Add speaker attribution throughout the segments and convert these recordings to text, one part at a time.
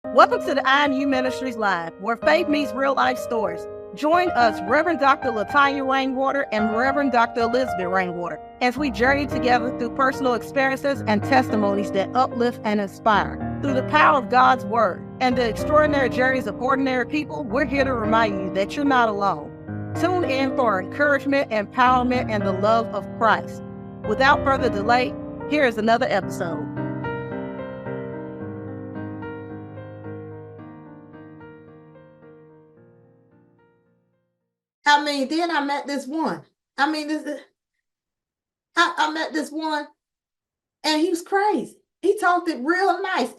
Speaker 1: Welcome to the I Am U Ministries Live, where faith meets real life stories. Join us, Reverend Dr. Latanya Rainwater and Reverend Dr. Elizabeth Rainwater, as we journey together through personal experiences and testimonies that uplift and inspire. Through the power of God's Word and the extraordinary journeys of ordinary people, we're here to remind you that you're not alone. Tune in for encouragement, empowerment, and the love of Christ. Without further delay, here is another episode.
Speaker 2: Then I met this one. I met this one, and he was crazy. He talked it real nice.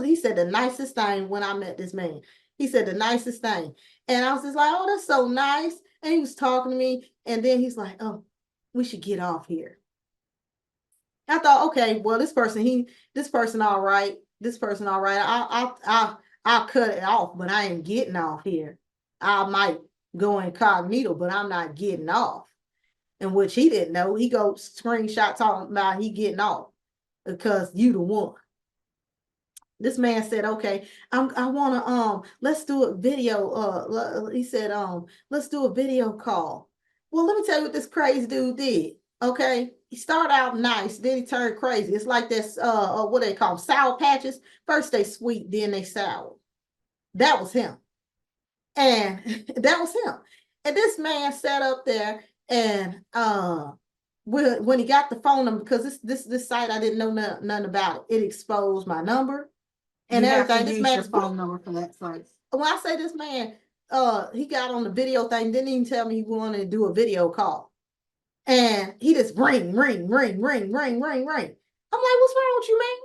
Speaker 2: He said the nicest thing when I met this man. He said the nicest thing. And I was just like, oh, that's so nice. And he was talking to me, and then he's like, oh, we should get off here. I thought, okay, well, this person all right. This person all right. I'll cut it off, but I ain't getting off here. I might go incognito, but I'm not getting off. And which he didn't know. He go screenshot talking about he getting off because you the one. This man said, okay, I wanna let's do a video. He said, let's do a video call. Well, let me tell you what this crazy dude did. Okay. He started out nice, then he turned crazy. It's like this what they call them, sour patches. First they sweet, then they sour. That was him. And that was him. And this man sat up there and when he got the phone number, because this site I didn't know nothing about it. It exposed my number and
Speaker 3: you
Speaker 2: everything.
Speaker 3: This man's phone number for that site.
Speaker 2: When I say this man, he got on the video thing, didn't even tell me he wanted to do a video call. And he just ring. I'm like, what's wrong with you, man?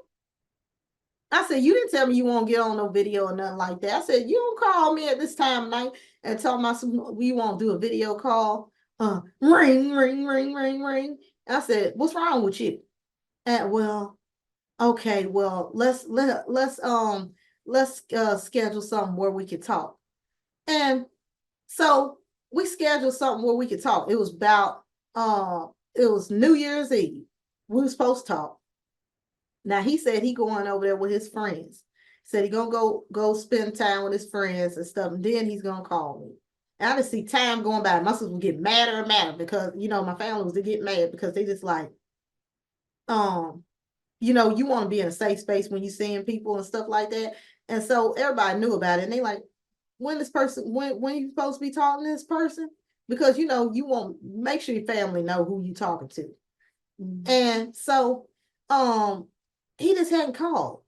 Speaker 2: I said, you didn't tell me you won't get on no video or nothing like that. I said, you don't call me at this time of night and tell me we won't do a video call. Ring. I said, what's wrong with you? And well, okay, well, let's schedule something where we could talk. And so we scheduled something where we could talk. It was New Year's Eve. We were supposed to talk. Now he said he going over there with his friends. Said he gonna go spend time with his friends and stuff, and then he's gonna call me. And I just see time going by. My sisters would get madder and madder because my family was to get mad because they just like, you want to be in a safe space when you're seeing people and stuff like that. And so everybody knew about it, and they like, when you supposed to be talking to this person? Because you want to make sure your family know who you talking to. Mm-hmm. And so he just hadn't called.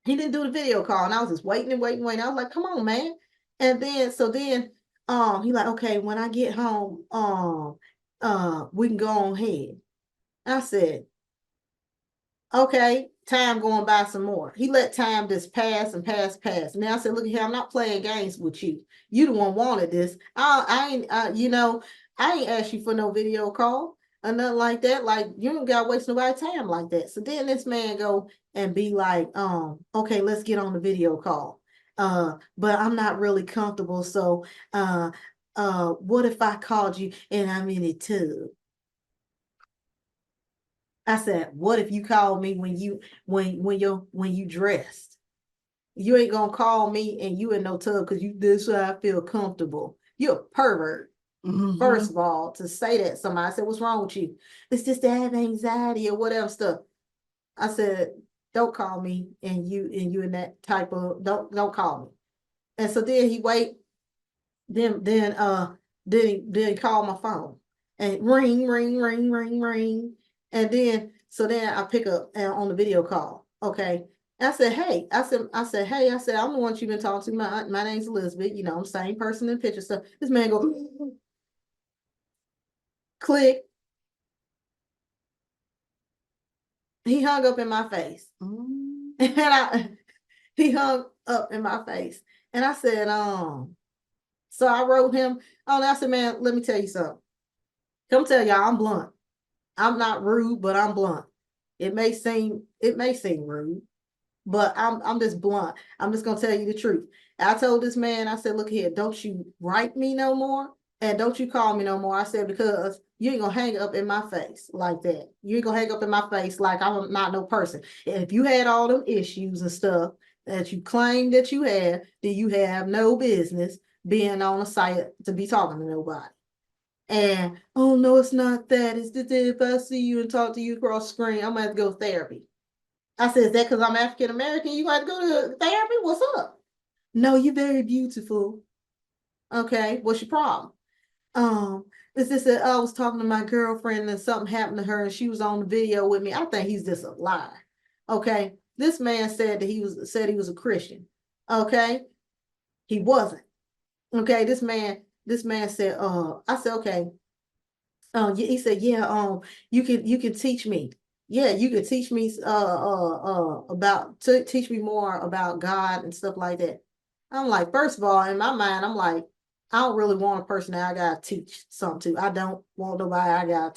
Speaker 2: He didn't do the video call, and I was just waiting. I was like, come on, man. And then he like, okay, when I get home, we can go on ahead. I said, okay, time going by some more. He let time just pass. And then I said, look here, I'm not playing games with you. You the one wanted this. I ain't asked you for no video call or nothing like that. Like, you don't gotta waste nobody's time like that. So then this man go and be like, okay, let's get on the video call. But I'm not really comfortable. So what if I called you and I'm in it too? I said, what if you called me when you dressed? You ain't gonna call me and you in no tub because this way I feel comfortable. You're a pervert. Mm-hmm. First of all, to say that somebody, I said, what's wrong with you? It's just to have anxiety or whatever stuff. I said, don't call me and you in that type of don't call me. And so then he wait, then he called my phone and ring. And then I pick up on the video call. Okay. I said, hey, I'm the one you've been talking to. My name's Elizabeth. I'm same person in picture. So this man goes, click. He hung up in my face. And he hung up in my face. And I said, so I wrote him on. I said, man, let me tell you something. Come tell y'all I'm blunt. I'm not rude, but I'm blunt. It may seem rude, but I'm just blunt. I'm just gonna tell you the truth. I told this man, I said, look here, don't you write me no more, and don't you call me no more. I said, because you ain't gonna hang up in my face like that. You ain't gonna hang up in my face like I'm not no person. And if you had all them issues and stuff, that you claim that you have, then you have no business being on a site to be talking to nobody. And oh no, it's not that. It's that if I see you and talk to you across the screen, I'm gonna have to go to therapy. I said, is that because I'm African American? You got to go to therapy? What's up? No, you're very beautiful. Okay, what's your problem? It's just that I was talking to my girlfriend and something happened to her and she was on the video with me. I think he's just a liar. Okay, this man said that he was a Christian. Okay, he wasn't. Okay, this man said, I said, okay. He said, yeah, you can teach me. Yeah, you could teach me teach me more about God and stuff like that. I'm like, first of all, in my mind, I'm like, I don't really want a person that I gotta teach something to. I don't want nobody I gotta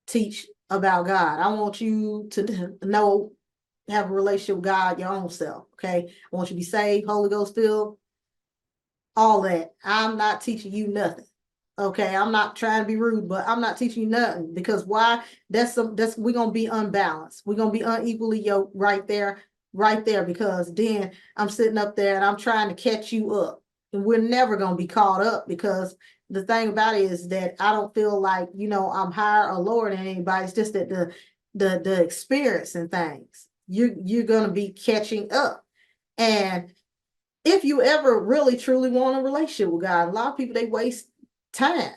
Speaker 2: teach about God. I want you to know, have a relationship with God your own self. Okay. I want you to be saved, Holy Ghost filled, all that. I'm not teaching you nothing. Okay, I'm not trying to be rude, but I'm not teaching you nothing because why? That's we're gonna be unbalanced. We're gonna be unequally yoked right there, because then I'm sitting up there and I'm trying to catch you up. And we're never gonna be caught up because the thing about it is that I don't feel like, I'm higher or lower than anybody. It's just that the experience and things, you're gonna be catching up. And if you ever really truly want a relationship with God, a lot of people they waste time.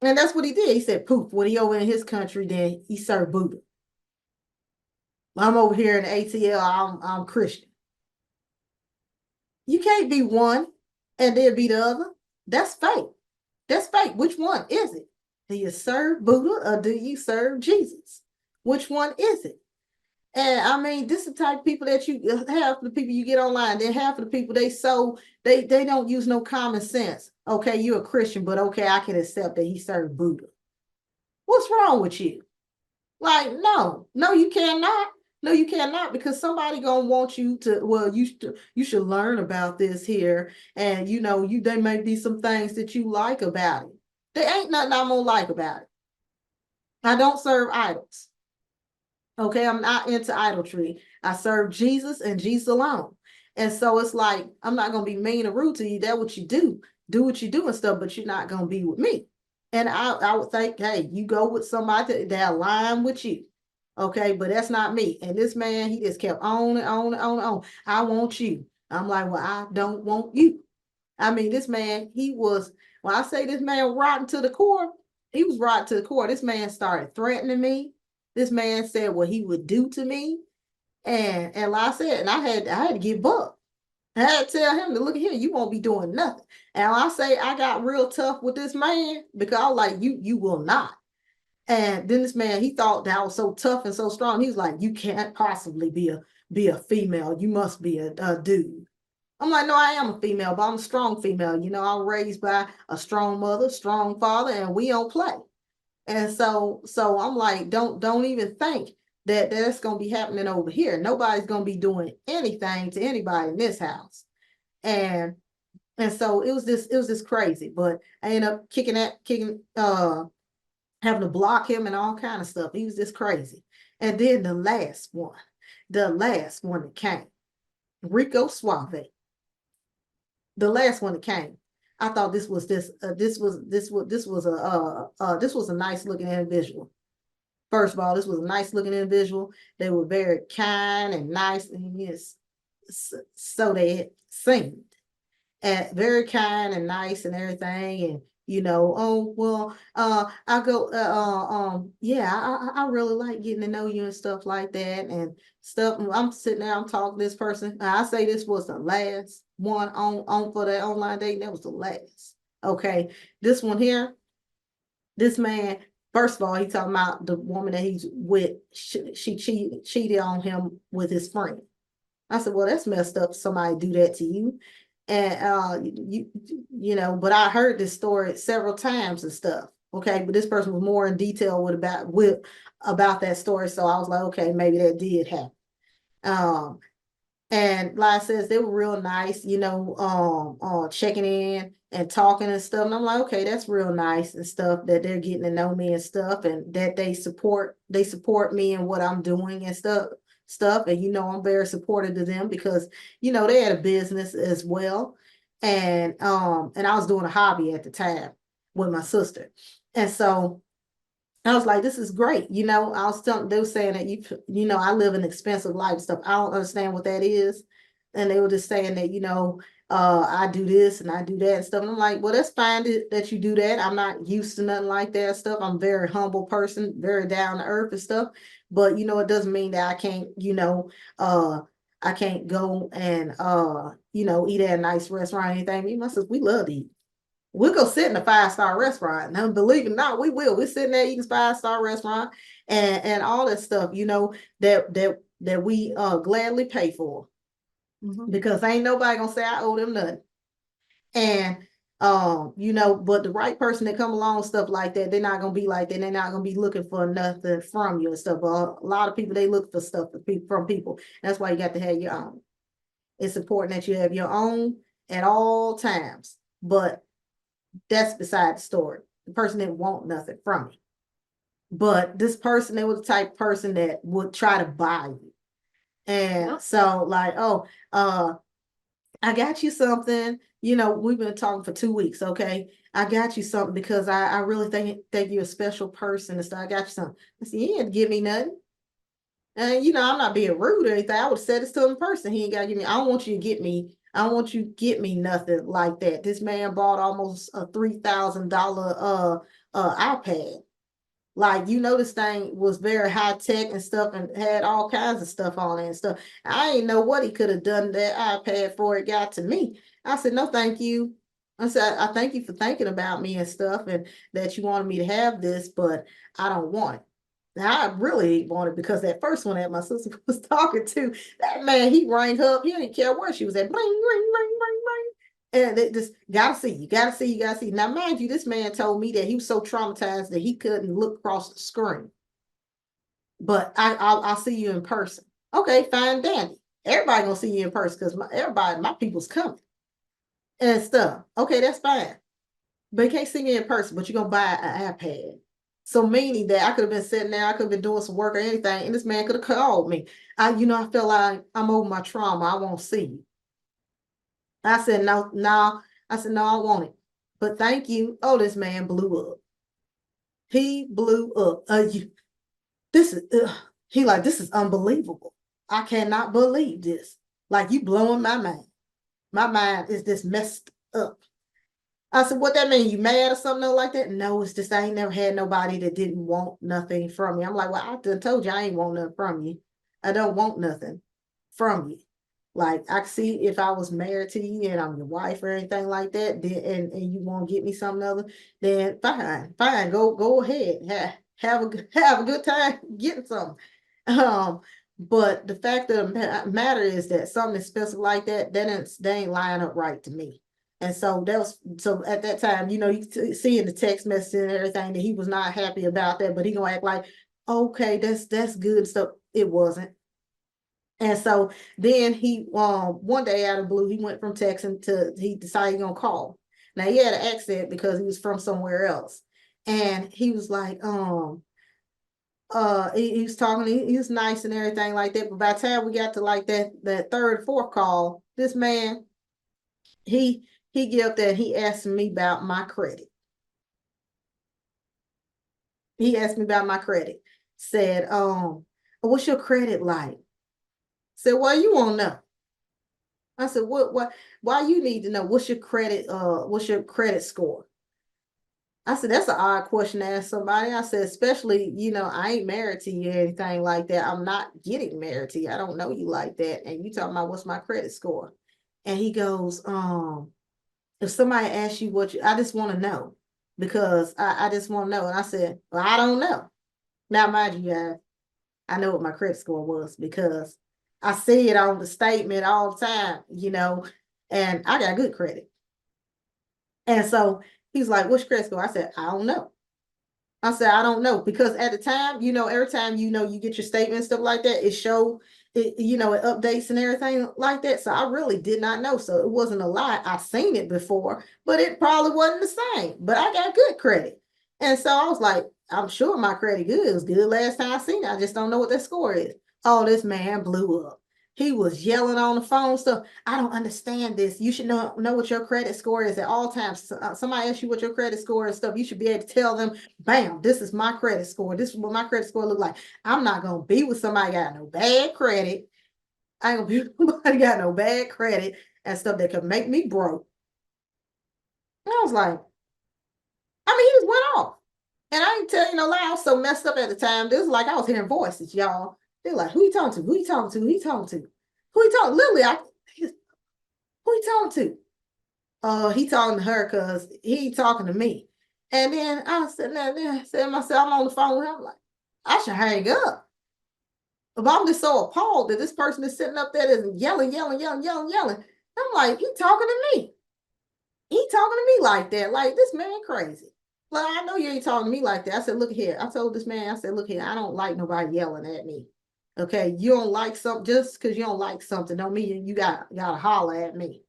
Speaker 2: And that's what he did. He said, poof, when he over in his country, then he served Buddha. I'm over here in ATL, I'm Christian. You can't be one and then be the other. That's fake. That's fake. Which one is it? Do you serve Buddha or do you serve Jesus? Which one is it? And I mean, this is the type of people that you have, the people you get online. Then half of the people they don't use no common sense. Okay, you're a Christian, but okay, I can accept that he served Buddha. What's wrong with you? Like, no, you cannot. No, you cannot, because somebody gonna want you to, well, you should learn about this here. And there may be some things that you like about it. There ain't nothing I'm gonna like about it. I don't serve idols. Okay, I'm not into idolatry. I serve Jesus and Jesus alone. And so it's like, I'm not going to be mean or rude to you. That's what you do. Do what you do and stuff, but you're not going to be with me. And I would think, hey, you go with somebody that align with you. Okay, but that's not me. And this man, he just kept on and on and on and on. I want you. I'm like, well, I don't want you. I mean, this man, when I say this man rotten to the core, he was rotten to the core. This man started threatening me. This man said what he would do to me. And like I said, and I had to give up. I had to tell him to look at here, you won't be doing nothing. And I say I got real tough with this man because I was like, you will not. And then this man, he thought that I was so tough and so strong. He was like, you can't possibly be a female. You must be a dude. I'm like, no, I am a female, but I'm a strong female. I was raised by a strong mother, strong father, and we don't play. And so I'm like, don't even think that that's going to be happening over here. Nobody's going to be doing anything to anybody in this house. And so it was this crazy, but I ended up having to block him and all kind of stuff. He was just crazy. And then the last one that came, Rico Suave. The last one that came, I thought this was a nice looking individual. First of all, this was a nice looking individual. They were very kind and nice, and yes, so they seemed, and very kind and nice and everything. And oh well, I go, yeah, I really like getting to know you and stuff like that and stuff. I'm sitting there, I'm talking to this person. I say this was the last one on for that online dating. That was the last. Okay, this one here, this man. First of all, he talking about the woman that he's with. She cheated on him with his friend. I said, well, that's messed up. Somebody do that to you. And but I heard this story several times and stuff. Okay, but this person was more in detail about that story. So I was like, okay, maybe that did happen. And like I says, they were real nice, checking in and talking and stuff. And I'm like, okay, that's real nice and stuff that they're getting to know me and stuff, and that they support me and what I'm doing and stuff. stuff. And, I'm very supportive to them because, they had a business as well. And I was doing a hobby at the time with my sister. And so I was like, this is great. I was telling, they were saying that, I live an expensive life and stuff. I don't understand what that is. And they were just saying that, I do this and I do that and stuff. And I'm like, well, that's fine that you do that. I'm not used to nothing like that stuff. I'm a very humble person, very down to earth and stuff. But, it doesn't mean that I can't, I can't go and, eat at a nice restaurant or anything. Me and my sister, we love to eat. We'll go sit in a 5-star restaurant. Now, believe it or not, we will. We're sitting there eating 5-star restaurant and all that stuff, that we gladly pay for. Because ain't nobody gonna say I owe them nothing. And but the right person that come along, stuff like that, they're not gonna be like that. They're not gonna be looking for nothing from you and stuff. A lot of people, they look for stuff from people. That's why you got to have your own. It's important that you have your own at all times. But that's beside the story. The person didn't want nothing from you. But this person, they were the type of person that would try to buy you. And so like, I got you something. We've been talking for 2 weeks. Okay. I got you something because I really think you're a special person and stuff. I got you something. I said, you ain't give me nothing. And I'm not being rude or anything. I would have said this to him in person. He ain't got to give me. I don't want you to get me. I don't want you to get me nothing like that. This man bought almost a $3,000 iPad. Like, this thing was very high tech and stuff and had all kinds of stuff on it and stuff. I didn't know what he could have done that iPad for it got to me. I said, no, thank you. I said, I thank you for thinking about me and stuff and that you wanted me to have this, but I don't want it. Now, I really wanted because that first one that my sister was talking to, that man, he rang her up. He didn't care where she was at. Bling, ring, ring, ring, ring. And they just gotta see you, gotta see you, gotta see. Now, mind you, this man told me that he was so traumatized that he couldn't look across the screen. But I'll see you in person. Okay, fine, dandy. Everybody gonna see you in person because my people's coming and stuff. Okay, that's fine. But you can't see me in person, but you're gonna buy an iPad. So meaning that I could have been sitting there, I could have been doing some work or anything, and this man could have called me. I feel like I'm over my trauma. I won't see you. I said, no. I said, no, I want it. But thank you. Oh, this man blew up. He blew up. This is unbelievable. I cannot believe this. Like, you blowing my mind. My mind is just messed up. I said, what that mean? You mad or something like that? No, it's just I ain't never had nobody that didn't want nothing from me. I'm like, well, I done told you I ain't want nothing from you. I don't want nothing from you. Like, I see if I was married to you and I'm your wife or anything like that, then, and you want to get me something other, then fine, go ahead, have a good time getting something. But the fact of the matter is that something special like that, they ain't lying up right to me. And so so at that time, you see in the text message and everything that he was not happy about that, but he gonna act like, okay, that's good stuff. It wasn't. And so then he one day out of the blue, he went from texting to he decided he gonna call. Now he had an accent because he was from somewhere else. And he was like, he was talking, he was nice and everything like that. But by the time we got to like that third, fourth call, this man, he get up there and he asked me about my credit. He asked me about my credit. Said, what's your credit like? Said, well, you won't know. I said, what, why you need to know what's your credit score? I said, that's an odd question to ask somebody. I said, especially, I ain't married to you or anything like that. I'm not getting married to you. I don't know you like that. And you talking about what's my credit score? And he goes, if somebody asks you I just want to know because I just want to know. And I said, well, I don't know. Now, mind you guys, I know what my credit score was because I see it on the statement all the time, and I got good credit. And so he's like, what's your credit score? I said, I don't know. I said, I don't know because at the time, every time, you get your statement and stuff like that, it updates and everything like that. So I really did not know. So it wasn't a lie. I've seen it before, but it probably wasn't the same, but I got good credit. And so I was like, I'm sure my credit good. It was good last time I seen it. I just don't know what that score is. Oh, this man blew up. He was yelling on the phone stuff. I don't understand this. You should know what your credit score is at all times. Somebody asks you what your credit score is stuff. You should be able to tell them, bam, this is my credit score. This is what my credit score look like. I'm not gonna be with somebody got no bad credit. I ain't gonna be with somebody got no bad credit and stuff that could make me broke. And I was like, I mean, he just went off. And I ain't tell you no lie, I was so messed up at the time. This was like I was hearing voices, y'all. They're like, who you talking to? Who you talking to? Who you talking to? Who you talking? Literally, who you talking to? He talking to her because he talking to me. And then I was sitting there, said to myself, I'm on the phone with him. I'm like, I should hang up. But I'm just so appalled that this person is sitting up there and yelling. I'm like, he talking to me. He talking to me like that. Like, this man crazy. Well, I know you ain't talking to me like that. I said, look here. I told this man, I said, look here, I don't like nobody yelling at me. Okay, you don't like something, just because you don't like something don't mean you gotta holler at me.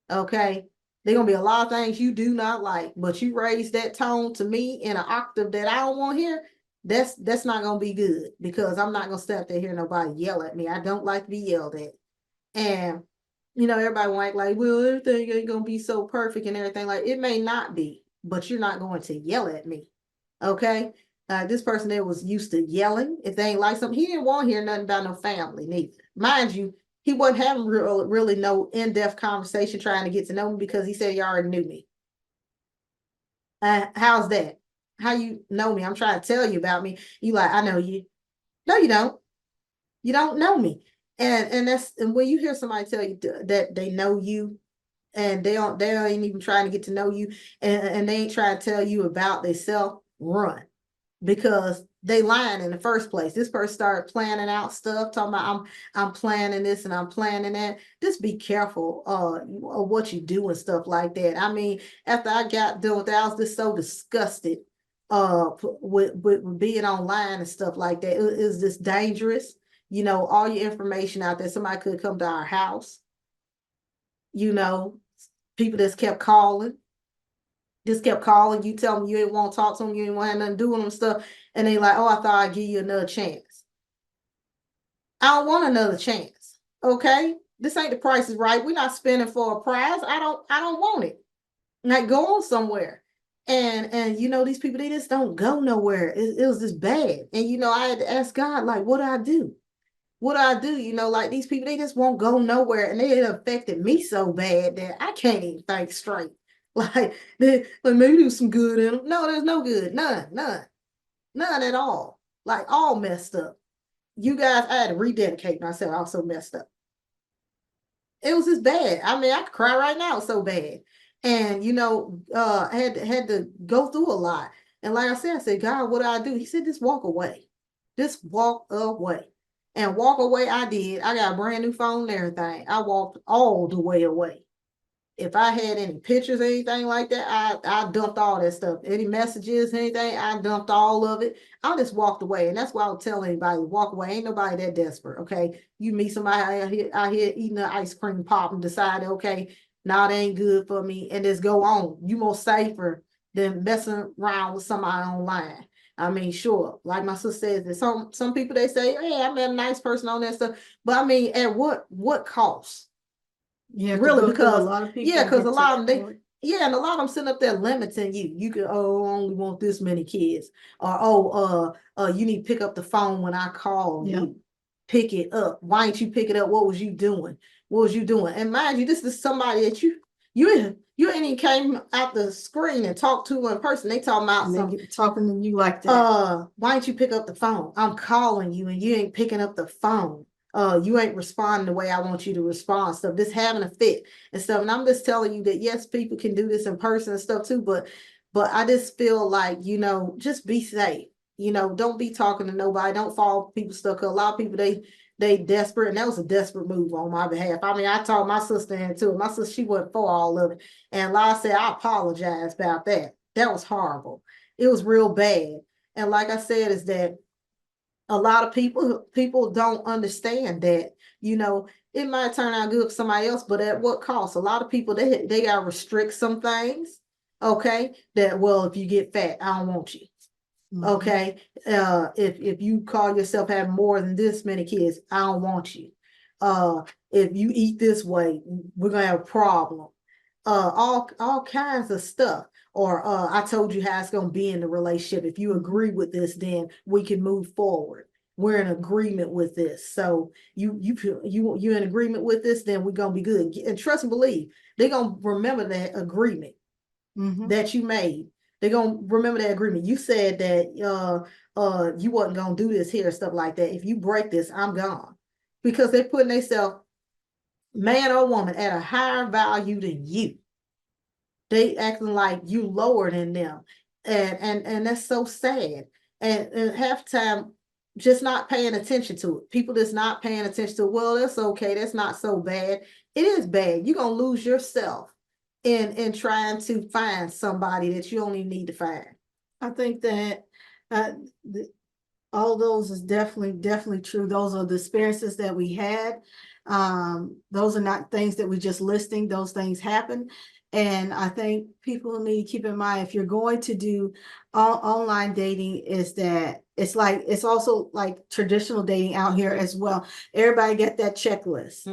Speaker 2: Okay, there gonna be a lot of things you do not like, but you raise that tone to me in an octave that I don't want to hear. That's not gonna be good, because I'm not gonna step there hear nobody yell at me. I don't like to be yelled at. And everybody want like, well, everything ain't gonna be so perfect and everything. Like, it may not be, but you're not going to yell at me. Okay. This person there was used to yelling. If they ain't like something, he didn't want to hear nothing about no family, neither. Mind you, he wasn't having really no in-depth conversation trying to get to know me, because he said he already knew me. How's that? How you know me? I'm trying to tell you about me. You like, I know you. No, you don't. You don't know me. And when you hear somebody tell you that they know you, and they ain't even trying to get to know you, and they ain't trying to tell you about themselves, run, because they lying in the first place. This person started planning out stuff, talking about I'm planning this and I'm planning that. Just be careful of what you do and stuff like that. I mean, after I got done with that, I was just so disgusted with being online and stuff like that. It was just dangerous. All your information out there. Somebody could come to our house. People just kept calling. You tell them you ain't want to talk to them, you ain't want to have nothing to do with them stuff, and they like, oh, I thought I'd give you another chance. I don't want another chance. Okay, this ain't The Price is Right. We're not spending for a prize. I don't want it. Like, go on somewhere. And these people, they just don't go nowhere. It was just bad. And I had to ask God, like, what do I do? What do I do? Like, these people, they just won't go nowhere, and it affected me so bad that I can't even think straight. Like, maybe there's some good in them. No, there's no good. None at all. Like, all messed up. You guys, I had to rededicate myself. I was so messed up. It was just bad. I mean, I could cry right now. It's so bad. And I had to go through a lot. And like I said, God, what do I do? He said, just walk away. Just walk away. And walk away I did. I got a brand new phone and everything. I walked all the way away. If I had any pictures or anything like that, I dumped all that stuff. Any messages, anything, I dumped all of it. I just walked away. And that's why I would tell anybody, walk away. Ain't nobody that desperate, okay? You meet somebody out here eating an ice cream pop and decide, okay, now it ain't good for me, and just go on. You more safer than messing around with somebody online. I mean, sure, like my sister says, that some people, they say, hey, I met a nice person on that stuff. But I mean, at what cost? Really, because
Speaker 3: a lot of people.
Speaker 2: because a lot of them, and a lot of them sitting up there limiting you. You could, oh, I only want this many kids, or you need to pick up the phone when I call you. Pick it up. Why ain't you pick it up? What was you doing? And mind you, this is somebody that you ain't even came out the screen and talked to in person. They talking about something.
Speaker 3: Talking to you like that.
Speaker 2: Why ain't you pick up the phone? I'm calling you and you ain't picking up the phone. You ain't responding the way I want you to respond. So this having a fit and stuff. And I'm just telling you that yes, people can do this in person and stuff too, but I just feel like, just be safe. Don't be talking to nobody. Don't follow people stuff. 'Cause a lot of people, they desperate, and that was a desperate move on my behalf. I mean, I talked my sister into it. My sister, she wasn't for all of it. And like I said, I apologize about that. That was horrible. It was real bad. And like I said, is that a lot of people don't understand that, it might turn out good for somebody else, but at what cost? A lot of people, they got to restrict some things. Okay. That, well, if you get fat, I don't want you. Okay. If you call yourself having more than this many kids, I don't want you. If you eat this way, we're gonna have a problem. All kinds of stuff. Or I told you how it's gonna be in the relationship. If you agree with this, then we can move forward. We're in agreement with this. So you in agreement with this, then we're gonna be good. And trust and believe, they're gonna remember that agreement that you made. They're gonna remember that agreement. You said that you wasn't gonna do this here, stuff like that. If you break this, I'm gone. Because they're putting themselves, man or woman, at a higher value than you. They acting like you lower than them. And that's so sad. And half the time, just not paying attention to it. People just not paying attention to, well, that's okay, that's not so bad. It is bad. You're gonna lose yourself in trying to find somebody that you only need to find.
Speaker 3: I think that all those is definitely true. Those are the experiences that we had. Those are not things that we're just listing. Those things happen. And I think people need to keep in mind, if you're going to do online dating, is that it's also like traditional dating out here as well. Everybody get that checklist.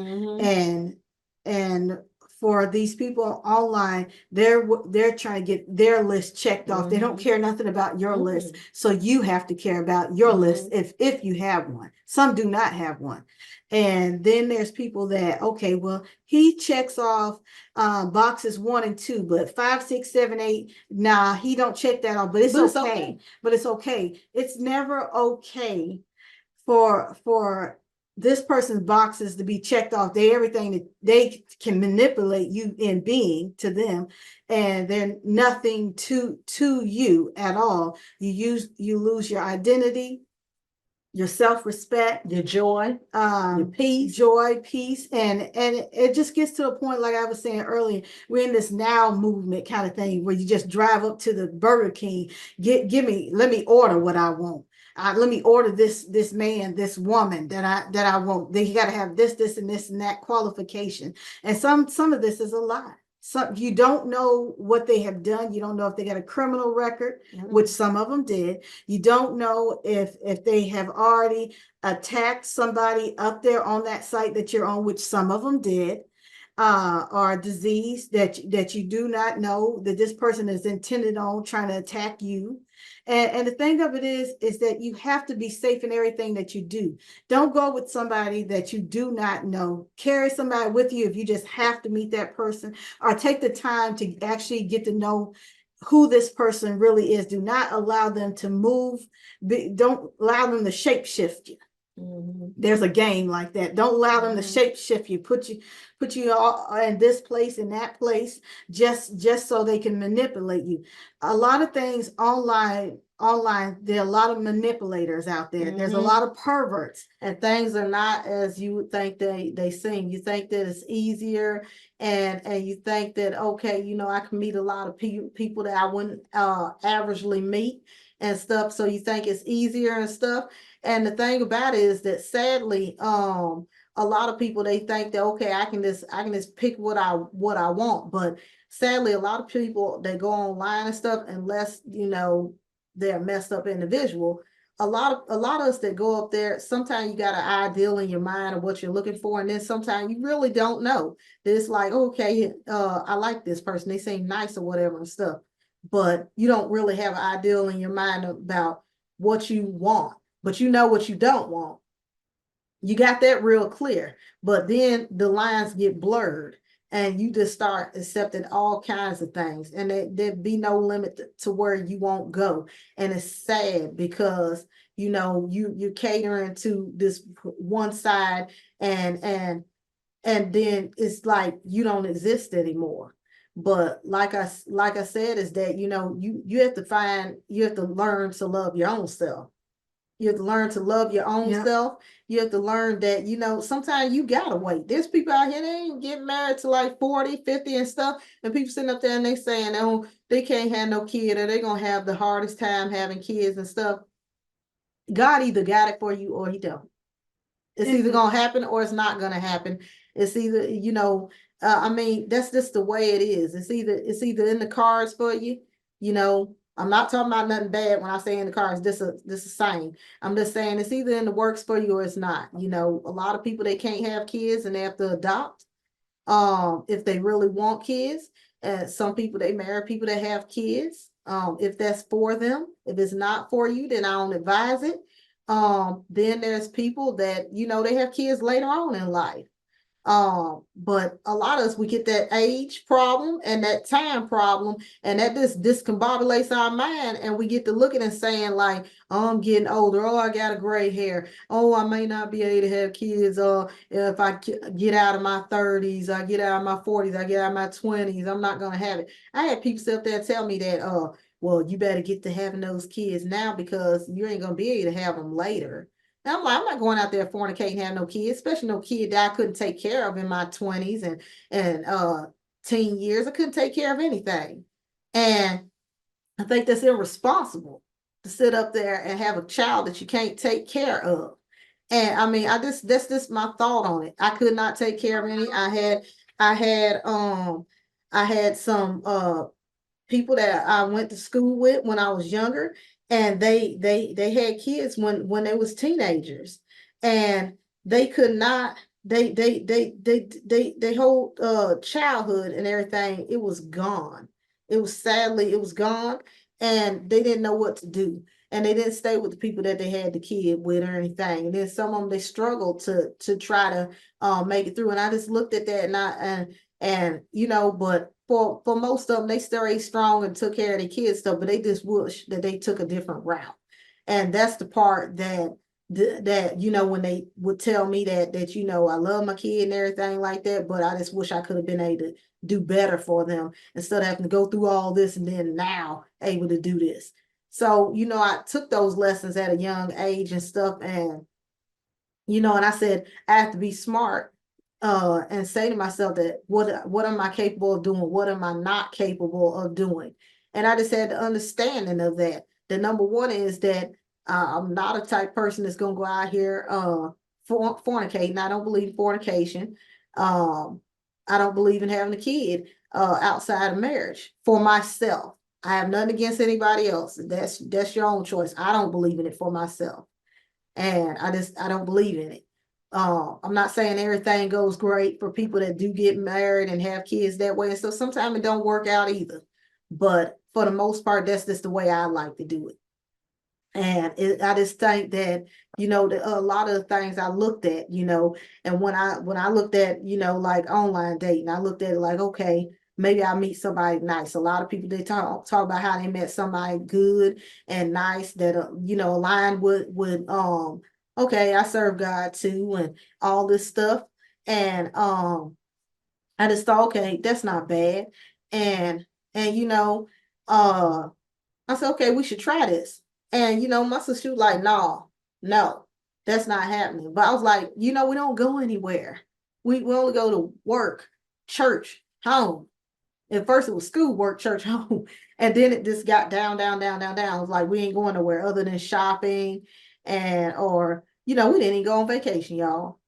Speaker 3: And for these people online, they're trying to get their list checked off. They don't care nothing about your list. So you have to care about your list if you have one. Some do not have one. And then there's people that, okay, well, he checks off boxes 1 and 2, but 5, 6, 7, 8, nah, he don't check that off, but it's okay. But it's okay. It's never okay for this person's boxes to be checked off. Everything that they can manipulate you in being to them, and they're nothing to you at all. You lose your identity, your self-respect,
Speaker 2: your joy,
Speaker 3: your peace, and it just gets to a point, like I was saying earlier, we're in this now movement kind of thing where you just drive up to the Burger King, let me order what I want. Let me order this man, this woman that I want. They got to have this and that qualification. And some of this is a lie. So you don't know what they have done. You don't know if they got a criminal record, which some of them did. You don't know if they have already attacked somebody up there on that site that you're on, which some of them did. Or a disease that you do not know that this person is intended on trying to attack you. And the thing of it is that you have to be safe in everything that you do. Don't go with somebody that you do not know. Carry somebody with you if you just have to meet that person, or take the time to actually get to know who this person really is. Do not allow them to move. Don't allow them to shape shift you. There's a game like that. Don't allow them to shape shift you, put you all in this place, in that place, just so they can manipulate you. A lot of things online, there are a lot of manipulators out there. There's a lot of perverts,
Speaker 2: and things are not as you would think they seem. You think that it's easier, and you think that, okay, I can meet a lot of people that I wouldn't averagely meet and stuff. So you think it's easier and stuff. And the thing about it is that, sadly, a lot of people, they think that, okay, I can just pick what I want. But sadly, a lot of people that go online and stuff, unless they're a messed up individual, a lot of us that go up there, sometimes you got an ideal in your mind of what you're looking for, and then sometimes you really don't know. It's like, okay, I like this person, they seem nice or whatever and stuff, but you don't really have an ideal in your mind about what you want. But you know what you don't want. You got that real clear. But then the lines get blurred, and you just start accepting all kinds of things, and there'd be no limit to where you won't go. And it's sad because you're catering to this one side, and then it's like you don't exist anymore. But like I said, is that you have to learn to love your own self. You have to learn to love your own self. You have to learn that, sometimes you gotta wait. There's people out here, they ain't getting married to like 40, 50 and stuff. And people sitting up there and they saying, oh, they can't have no kid, or they're going to have the hardest time having kids and stuff. God either got it for you or he don't. It's either going to happen or it's not going to happen. It's either, that's just the way it is. It's either in the cards for you, I'm not talking about nothing bad when I say in the car. It's this the same. I'm just saying it's either in the works for you or it's not. You know, a lot of people, they can't have kids and they have to adopt if they really want kids. And some people, they marry people that have kids. If that's for them. If it's not for you, then I don't advise it. Then there's people that, you know, they have kids later on in life. But a lot of us, we get that age problem and that time problem, and that this discombobulates our mind, and we get to looking and saying like, oh, I'm getting older. Oh, I got a gray hair. Oh, I may not be able to have kids. If I get out of my 30s, I get out of my 40s, I get out of my 20s, I'm not gonna have it. I had people sit up there tell me that, well, you better get to having those kids now because you ain't gonna be able to have them later. And I'm like, I'm not going out there fornicating and having no kids, especially no kid that I couldn't take care of in my 20s and teen years. I couldn't take care of anything. And I think that's irresponsible to sit up there and have a child that you can't take care of. And I mean, that's just my thought on it. I could not take care of any. I had some people that I went to school with when I was younger, and they had kids when they was teenagers, and they could not they whole childhood and everything, it was gone. It was sadly, it was gone, and they didn't know what to do. And they didn't stay with the people that they had the kid with or anything. And then some of them, they struggled to try to make it through. And I just looked at that and you know, but for most of them, they stayed strong and took care of their kids stuff, but they just wish that they took a different route. And that's the part that you know, when they would tell me that you know, I love my kid and everything like that, but I just wish I could have been able to do better for them instead of having to go through all this and then now able to do this. So, you know, I took those lessons at a young age and stuff, and you know, and I said I have to be smart and say to myself that what am I capable of doing? What am I not capable of doing? And I just had the understanding of that. The number one is that I'm not a type person that's gonna go out here fornicating. I don't believe in fornication. Um, I don't believe in having a kid outside of marriage for myself. I have nothing against anybody else. That's your own choice. I don't believe in it for myself. And I don't believe in it. I'm not saying everything goes great for people that do get married and have kids that way. And so sometimes it don't work out either. But for the most part, that's just the way I like to do it. And I just think that, you know, a lot of the things I looked at, you know, and when I looked at, you know, like online dating, I looked at it like, okay, maybe I'll meet somebody nice. A lot of people, they talk about how they met somebody good and nice that, you know, aligned with, okay, I serve God too, and all this stuff. And I just thought, okay, that's not bad. And you know, I said, okay, we should try this. And you know, my sister was like, no, that's not happening. But I was like, you know, we don't go anywhere. We only go to work, church, home. At first it was school, work, church, home. And then it just got down, down, down, down, down. It was like we ain't going nowhere other than shopping or you know, we didn't even go on vacation, y'all.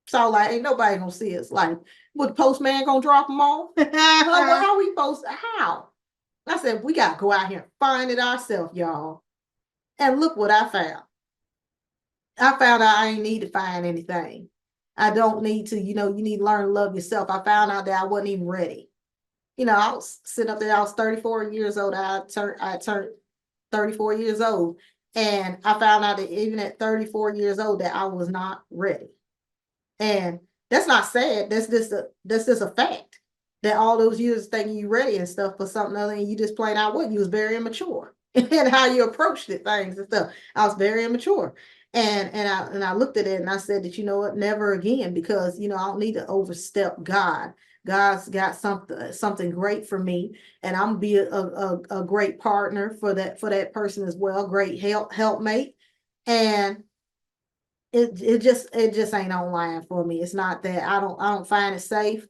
Speaker 2: So like ain't nobody gonna see us. Like, what, the postman gonna drop them off? Well, how we supposed to, how? I said, we got to go out here and find it ourselves, y'all. And look what I found. I found out I ain't need to find anything. I don't need to, you know, you need to learn to love yourself. I found out that I wasn't even ready. You know, I was sitting up there, I was 34 years old. I turned 34 years old. And I found out that even at 34 years old that I was not ready. And that's not sad. That's just a fact. That all those years thinking you ready and stuff for something other, and you just plain out what you was very immature and how you approached it, things and stuff. I was very immature. And I looked at it and I said that, you know what, never again, because you know, I don't need to overstep God. God's got something great for me, and I'm gonna be a great partner for that person as well, great helpmate. And it just ain't online for me. It's not that I don't find it safe.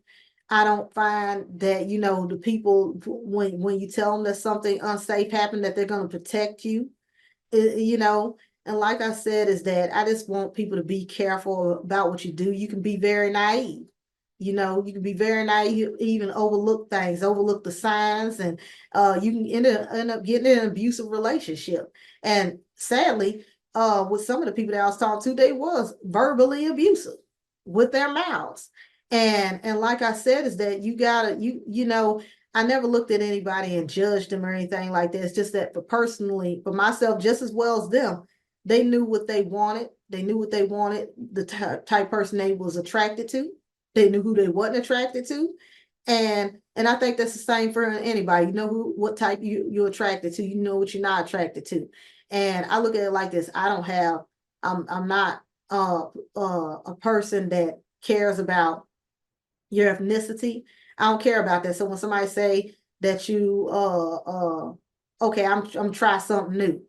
Speaker 2: I don't find that, you know, the people, when you tell them that something unsafe happened, that they're going to protect you, you know. And like I said, is that I just want people to be careful about what you do. You can be very naive. You know, you can be very naive, even overlook things, overlook the signs, and you can end up getting in an abusive relationship. And sadly, with some of the people that I was talking to, they was verbally abusive with their mouths. And like I said, is that you gotta, you know, I never looked at anybody and judged them or anything like that. It's just that for myself, just as well as them, they knew what they wanted. They knew what they wanted, the type person they was attracted to. They knew who they wasn't attracted to. And I think that's the same for anybody. You know what type you're attracted to. You know what you're not attracted to. And I look at it like this. I'm not a person that cares about your ethnicity. I don't care about that. So when somebody say that you okay, I'm trying something new.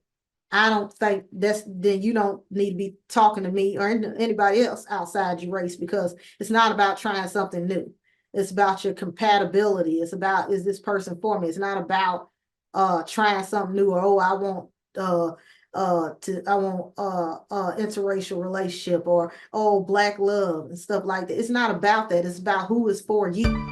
Speaker 2: I don't think then you don't need to be talking to me or anybody else outside your race, because it's not about trying something new. It's about your compatibility. It's about, is this person for me? It's not about trying something new, or I want interracial relationship, or black love and stuff like that. It's not about that. It's about who is for you.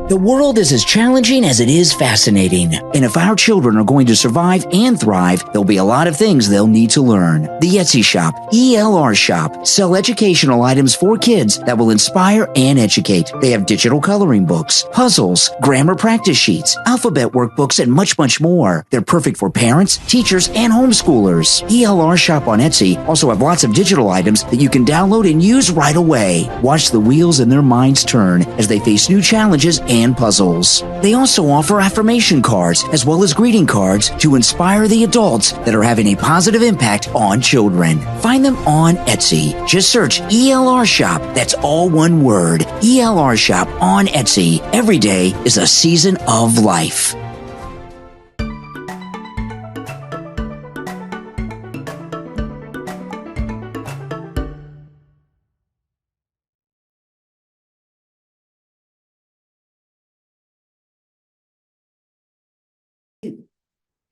Speaker 4: The world is as challenging as it is fascinating. And if our children are going to survive and thrive, there'll be a lot of things they'll need to learn. The Etsy Shop, ELR Shop, sell educational items for kids that will inspire and educate. They have digital coloring books, puzzles, grammar practice sheets, alphabet workbooks, and much, much more. They're perfect for parents, teachers, and homeschoolers. ELR Shop on Etsy also have lots of digital items that you can download and use right away. Watch the wheels in their minds turn as they face new challenges and puzzles. They also offer affirmation cards as well as greeting cards to inspire the adults that are having a positive impact on children. Find them on Etsy. Just search ELR Shop. That's all one word. ELR Shop on Etsy. Every day is a season of life.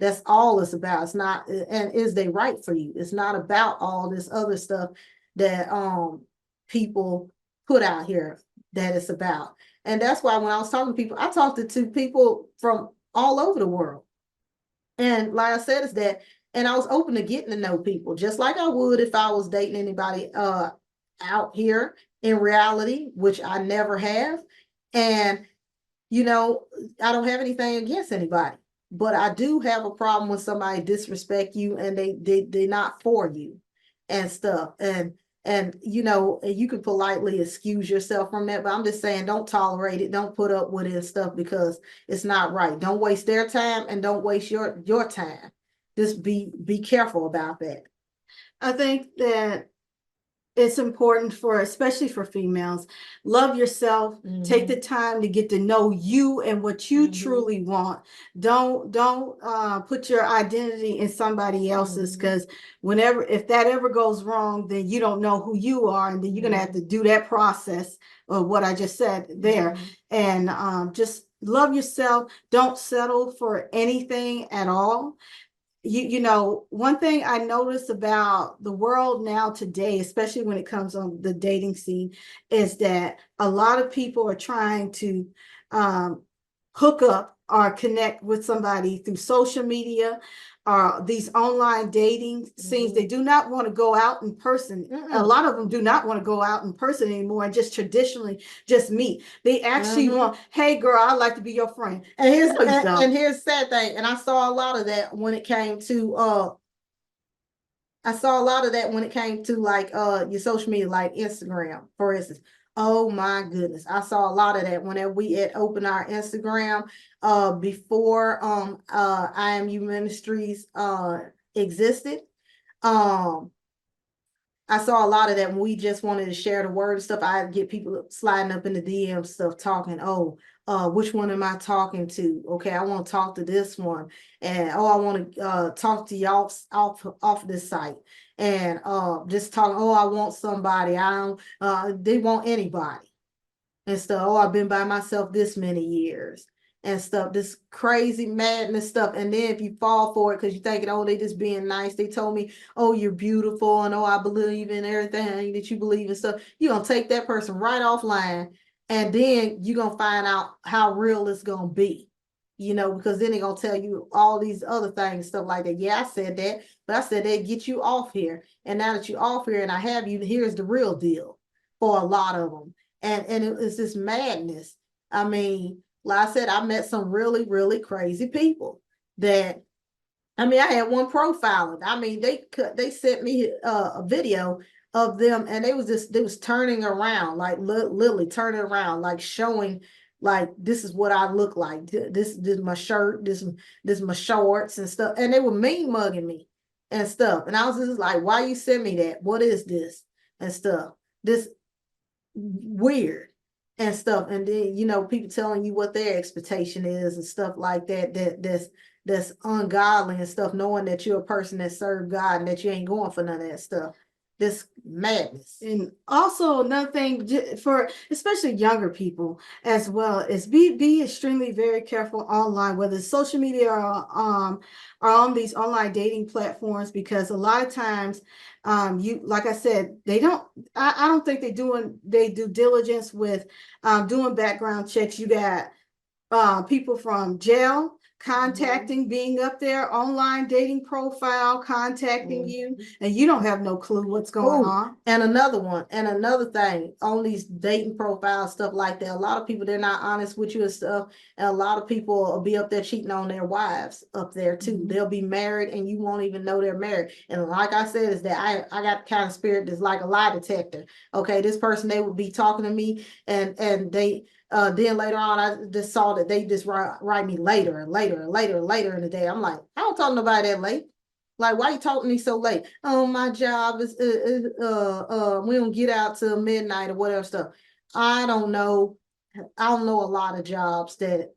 Speaker 2: That's all it's about. It's not, and is they right for you? It's not about all this other stuff that people put out here that it's about. And that's why when I was talking to people, I talked to people from all over the world. And like I said, is that, and I was open to getting to know people, just like I would if I was dating anybody out here in reality, which I never have. And you know, I don't have anything against anybody, but I do have a problem when somebody disrespect you and they're not for you and stuff. And you know, you can politely excuse yourself from that, but I'm just saying, don't tolerate it. Don't put up with it and stuff, because it's not right. Don't waste their time and don't waste your time. Just be careful about that.
Speaker 3: I think that it's important especially for females, love yourself. Take the time to get to know you and what you truly want. Don't put your identity in somebody else's, because if that ever goes wrong, then you don't know who you are, and then you're gonna have to do that process of what I just said there. And just love yourself. Don't settle for anything at all. You know, one thing I notice about the world now today, especially when it comes on the dating scene, is that a lot of people are trying to hook up or connect with somebody through social media or these online dating scenes. They do not want to go out in person. A lot of them do not want to go out in person anymore and just traditionally just meet. They actually want, hey girl, I'd like to be your friend.
Speaker 2: And here's the sad thing, and I saw a lot of that when it came to like your social media, like Instagram, for instance. Oh my goodness. I saw a lot of that whenever we had opened our Instagram before I Am U Ministries existed. I saw a lot of that when we just wanted to share the word and stuff. I'd get people sliding up in the DM stuff talking, which one am I talking to? Okay, I want to talk to this one. And I want to talk to y'all off this site. And just talking, I want somebody. I don't they want anybody and stuff. I've been by myself this many years. and stuff, this crazy madness stuff. And then if you fall for it because you're thinking, oh, they just being nice, they told me, oh, you're beautiful, and oh, I believe in everything that you believe in stuff, you're gonna take that person right offline, and then you're gonna find out how real it's gonna be. Because then they're gonna tell you all these other things, stuff like that. Yeah, I said that, but I said they get you off here. And now that you're off here and I have you, here's the real deal for a lot of them. And it's this madness. I mean, like I said, I met some really, really crazy people that, I mean, I had one profiling. I mean, they sent me a video of them, and they was turning around, like literally turning around, like showing, like, this is what I look like. This is my shirt. This my shorts and stuff. And they were mean mugging me and stuff. And I was just like, why you send me that? What is this and stuff? This weird and stuff. And then people telling you what their expectation is and stuff like that. That's ungodly and stuff, knowing that you're a person that serves God and that you ain't going for none of that stuff. This madness.
Speaker 3: And also another thing for especially younger people as well is be extremely very careful online, whether it's social media or on these online dating platforms, because a lot of times you, like I said, I don't think they do due diligence with doing background checks. You got people from jail contacting, being up there, online dating profile, contacting you, and you don't have no clue what's going on.
Speaker 2: And another thing on these dating profiles, stuff like that, a lot of people, they're not honest with you and stuff, and a lot of people will be up there cheating on their wives up there too. They'll be married and you won't even know they're married. And like I said, is that I got the kind of spirit that's like a lie detector. Okay, this person, they would be talking to me, and they then later on, I just saw that they just write me later and later and later and later in the day. I'm like, I don't talk to nobody that late. Like, why you talking to me so late? Oh, my job is we don't get out till midnight or whatever stuff. I don't know. I don't know a lot of jobs that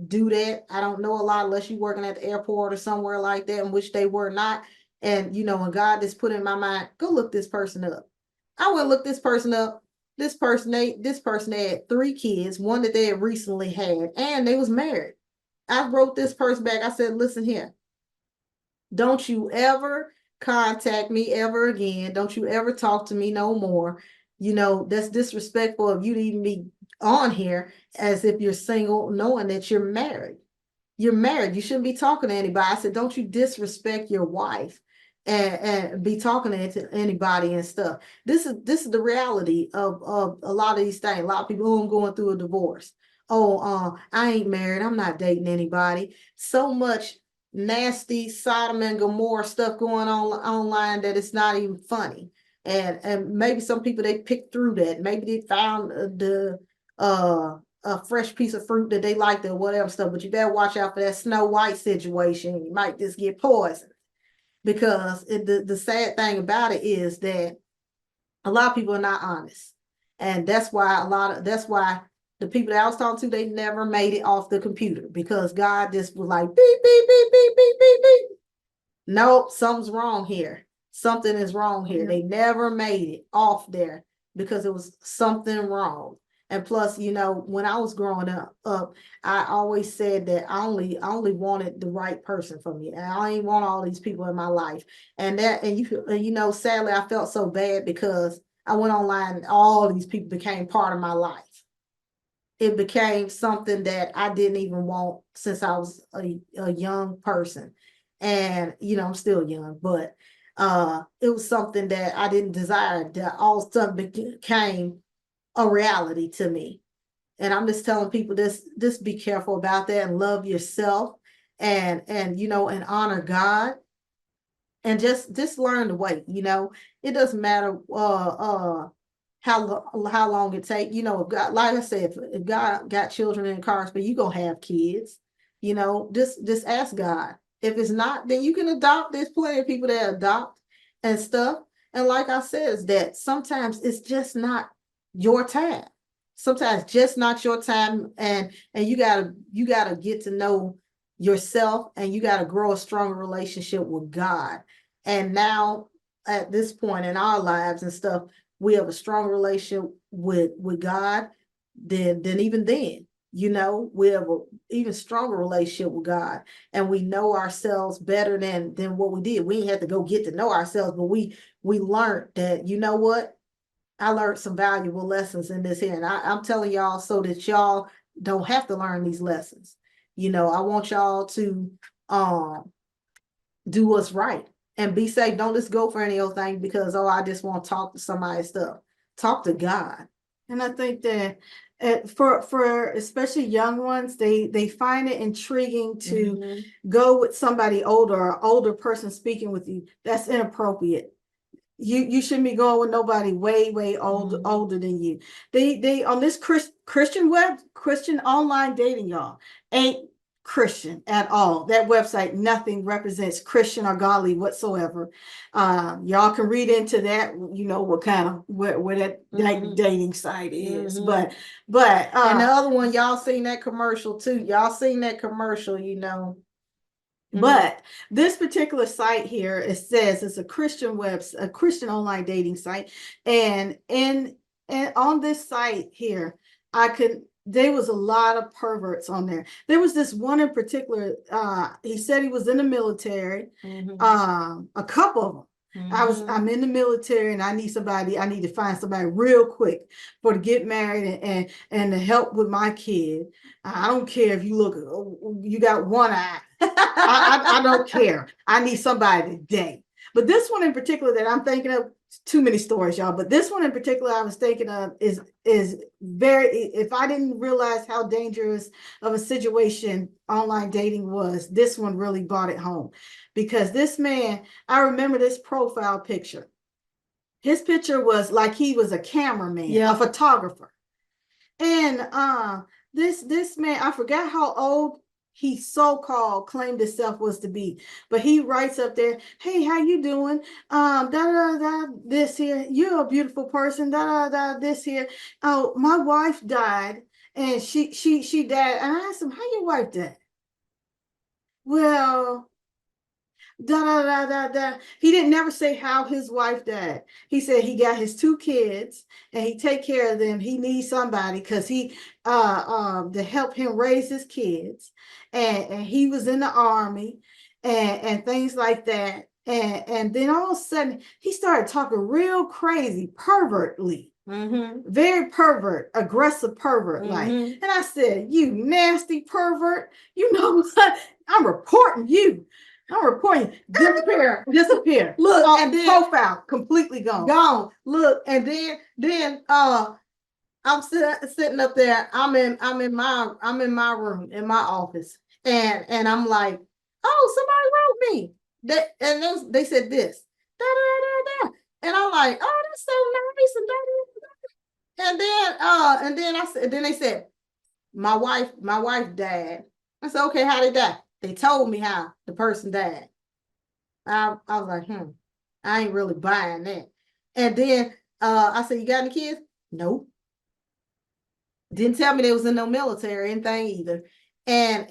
Speaker 2: do that. I don't know a lot unless you're working at the airport or somewhere like that, in which they were not. And when God just put in my mind, go look this person up. I went look this person up. This person had 3 kids, one that they had recently had, and they was married. I wrote this person back. I said, listen here, don't you ever contact me ever again. Don't you ever talk to me no more. That's disrespectful of you to even be on here as if you're single, knowing that you're married. You're married. You shouldn't be talking to anybody. I said, don't you disrespect your wife and be talking to anybody and stuff. This is the reality of a lot of these things. A lot of people who are going through a divorce. Oh, I ain't married. I'm not dating anybody. So much nasty Sodom and Gomorrah stuff going on online that it's not even funny. And maybe some people, they picked through that. Maybe they found a fresh piece of fruit that they liked or whatever stuff. But you better watch out for that Snow White situation. You might just get poisoned. Because the sad thing about it is that a lot of people are not honest. And that's why the people that I was talking to, they never made it off the computer, because God just was like, beep, beep, beep, beep, beep, beep, beep. Nope, something's wrong here. Something is wrong here. They never made it off there because it was something wrong. And plus, when I was growing up, I always said that I only wanted the right person for me. And I didn't want all these people in my life. And sadly, I felt so bad because I went online and all these people became part of my life. It became something that I didn't even want since I was a young person. And, I'm still young, but it was something that I didn't desire, that all of a sudden became a reality to me. And I'm just telling people this be careful about that and love yourself and honor God and just learn to wait. It doesn't matter how long it take. If God, like I said, if God got children in cars, but you gonna have kids, just ask God. If it's not, then you can adopt. There's plenty of people that adopt and stuff. And like I said, is that sometimes it's just not your time. Sometimes just not your time, and you gotta get to know yourself, and you gotta grow a stronger relationship with God. And now at this point in our lives and stuff, we have a strong relationship with God than even then. You know, we have an even stronger relationship with God, and we know ourselves better than what we did. We didn't have to go get to know ourselves, but we learned that, you know what? I learned some valuable lessons in this here. And I'm telling y'all so that y'all don't have to learn these lessons. You know, I want y'all to do what's right and be safe. Don't just go for any old thing because, oh, I just want to talk to somebody stuff. Talk to God.
Speaker 3: And I think that for especially young ones, they find it intriguing to go with somebody older or older person speaking with you. That's inappropriate. You shouldn't be going with nobody way older than you. They on this Christian online dating, y'all, ain't Christian at all. That website, nothing represents Christian or godly whatsoever. Y'all can read into that, you know, what kind of where that dating site is. But
Speaker 2: and the other one, y'all seen that commercial too. Y'all seen that commercial, you know.
Speaker 3: But this particular site here, it says it's a Christian a Christian online dating site. And on this site here, there was a lot of perverts on there. There was this one in particular, he said he was in the military, a couple of them. I'm in the military and I need to find somebody real quick to get married and to help with my kid. I don't care if you got one eye. I don't care. I need somebody today. But this one in particular that I'm thinking of, too many stories, y'all. But this one in particular I was thinking of is very, if I didn't realize how dangerous of a situation online dating was, this one really brought it home. Because this man, I remember this profile picture. His picture was like he was a cameraman, a photographer. And this man, I forgot how old he so-called claimed himself was to be, but he writes up there, hey, how you doing? This here, you're a beautiful person, this here. Oh, my wife died, and she died. And I asked him, how your wife died? Well, he didn't never say how his wife died. He said he got his 2 kids and he take care of them. He needs somebody because he to help him raise his kids, and he was in the army and things like that. And then all of a sudden he started talking real crazy, pervertly. Very pervert, aggressive pervert like. And I said, you nasty pervert, you know what? I'm reporting you. Disappear. Look, and then profile completely gone.
Speaker 2: Look, and then I'm sitting up there. I'm in my room in my office, and I'm like, oh, somebody wrote me. They said this, and I'm like, oh, that's so nice, and then they said, my wife died. I said, okay, how did die? They told me how the person died. I was like, I ain't really buying that. And then I said, you got any kids? Nope. Didn't tell me they was in no military or anything either. And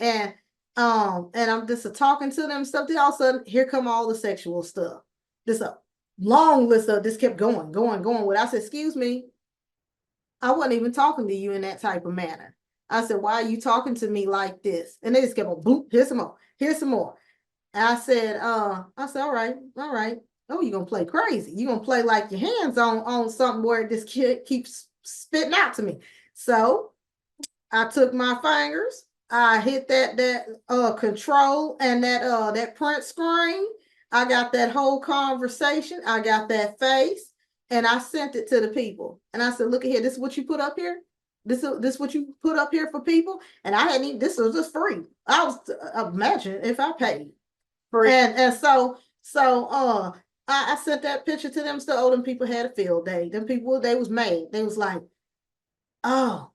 Speaker 2: I'm just talking to them stuff. Then all of a sudden, here come all the sexual stuff. This a long list of this kept going. With I said, excuse me, I wasn't even talking to you in that type of manner. I said, why are you talking to me like this? And they just kept on, boop, here's some more. And I said, all right. Oh, you're gonna play crazy. You're gonna play like your hands on something where this kid keeps spitting out to me. So I took my fingers, I hit that control and that print screen. I got that whole conversation, I got that face, and I sent it to the people. And I said, look at here, this is what you put up here. This is what you put up here for people. And I hadn't even, this was just free. I was imagine if I paid. And so I sent that picture to them. So them people had a field day. Them people, they was mad. They was like, oh,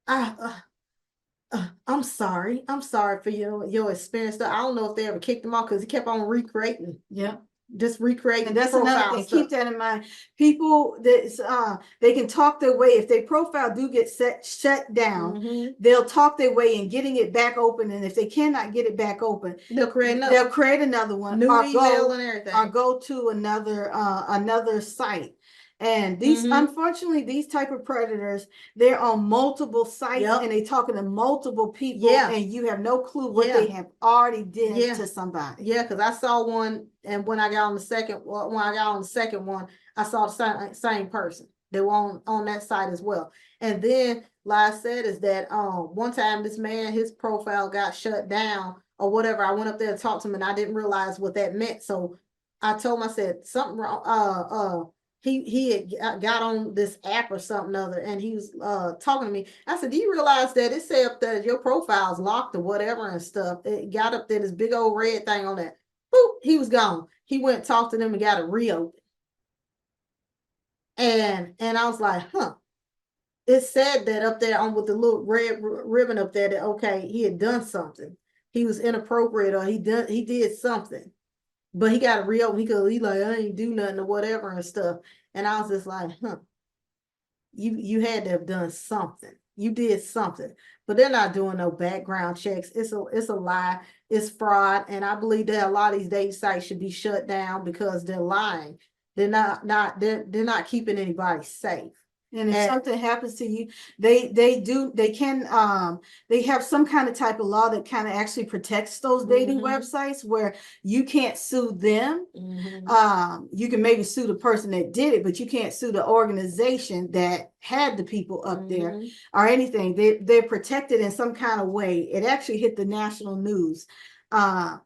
Speaker 2: I'm sorry for your experience. I don't know if they ever kicked him off because he kept on recreating.
Speaker 3: Yeah.
Speaker 2: Just recreating.
Speaker 3: And that's another thing. Keep that in mind. People that they can talk their way. If their profile do get shut down, they'll talk their way in getting it back open. And if they cannot get it back open, they'll create another one.
Speaker 2: New email and everything.
Speaker 3: Or go to another site. And these, unfortunately, these type of predators, they're on multiple sites and they talking to multiple people, and you have no clue what they have already did to somebody.
Speaker 2: Yeah, because I saw one, and when I got on the second one, I saw the same person. They were on that site as well. And then, like I said, is that one time this man, his profile got shut down or whatever. I went up there to talk to him, and I didn't realize what that meant. So I told him, I said, something wrong. He had got on this app or something other, and he was talking to me. I said, do you realize that it said up there your profile's locked or whatever and stuff? It got up there, this big old red thing on that. Boop, he was gone. He went and talked to them and got it reopened. And I was like, huh. It said that up there on with the little red ribbon up there that, okay, he had done something. He was inappropriate, or he did something. But he got it reopened. He like, I ain't do nothing or whatever and stuff. And I was just like, huh. You had to have done something. You did something. But they're not doing no background checks. It's a lie. It's fraud. And I believe that a lot of these dating sites should be shut down because they're lying. They're not keeping anybody safe.
Speaker 3: And if something happens to you, they have some kind of type of law that kind of actually protects those dating websites where you can't sue them. You can maybe sue the person that did it, but you can't sue the organization that had the people up there or anything. They're protected in some kind of way. It actually hit the national news.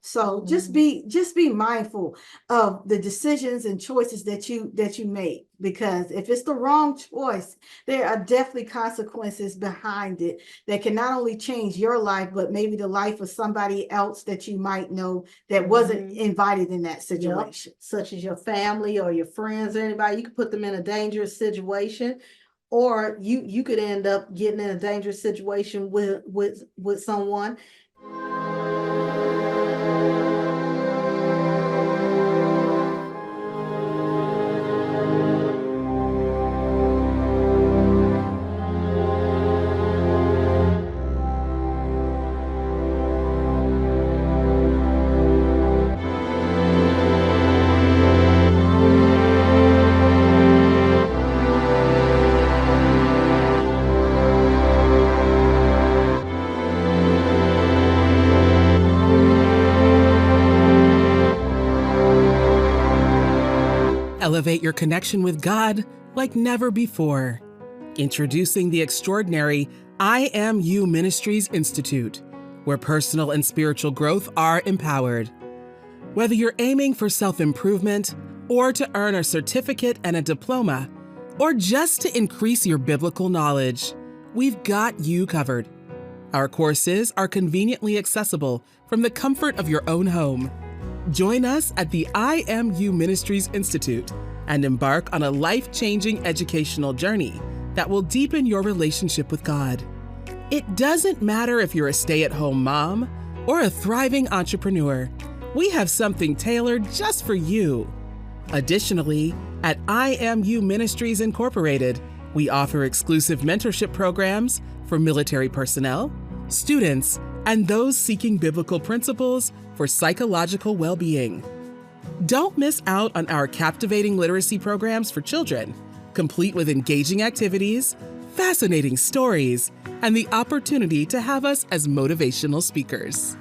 Speaker 3: So just be mindful of the decisions and choices that you make, because if it's the wrong choice, there are definitely consequences behind it that can not only change your life, but maybe the life of somebody else that you might know that wasn't invited in that situation.
Speaker 2: Such as your family or your friends or anybody. You could put them in a dangerous situation, or you could end up getting in a dangerous situation with someone.
Speaker 5: Elevate your connection with God like never before. Introducing the extraordinary I Am U Ministries Institute, where personal and spiritual growth are empowered. Whether you're aiming for self-improvement or to earn a certificate and a diploma, or just to increase your biblical knowledge, we've got you covered. Our courses are conveniently accessible from the comfort of your own home. Join us at the I Am U Ministries Institute and embark on a life-changing educational journey that will deepen your relationship with God. It doesn't matter if you're a stay-at-home mom or a thriving entrepreneur. We have something tailored just for you. Additionally, at I Am U Ministries Incorporated, we offer exclusive mentorship programs for military personnel, students, and those seeking biblical principles for psychological well-being. Don't miss out on our captivating literacy programs for children, complete with engaging activities, fascinating stories, and the opportunity to have us as motivational speakers.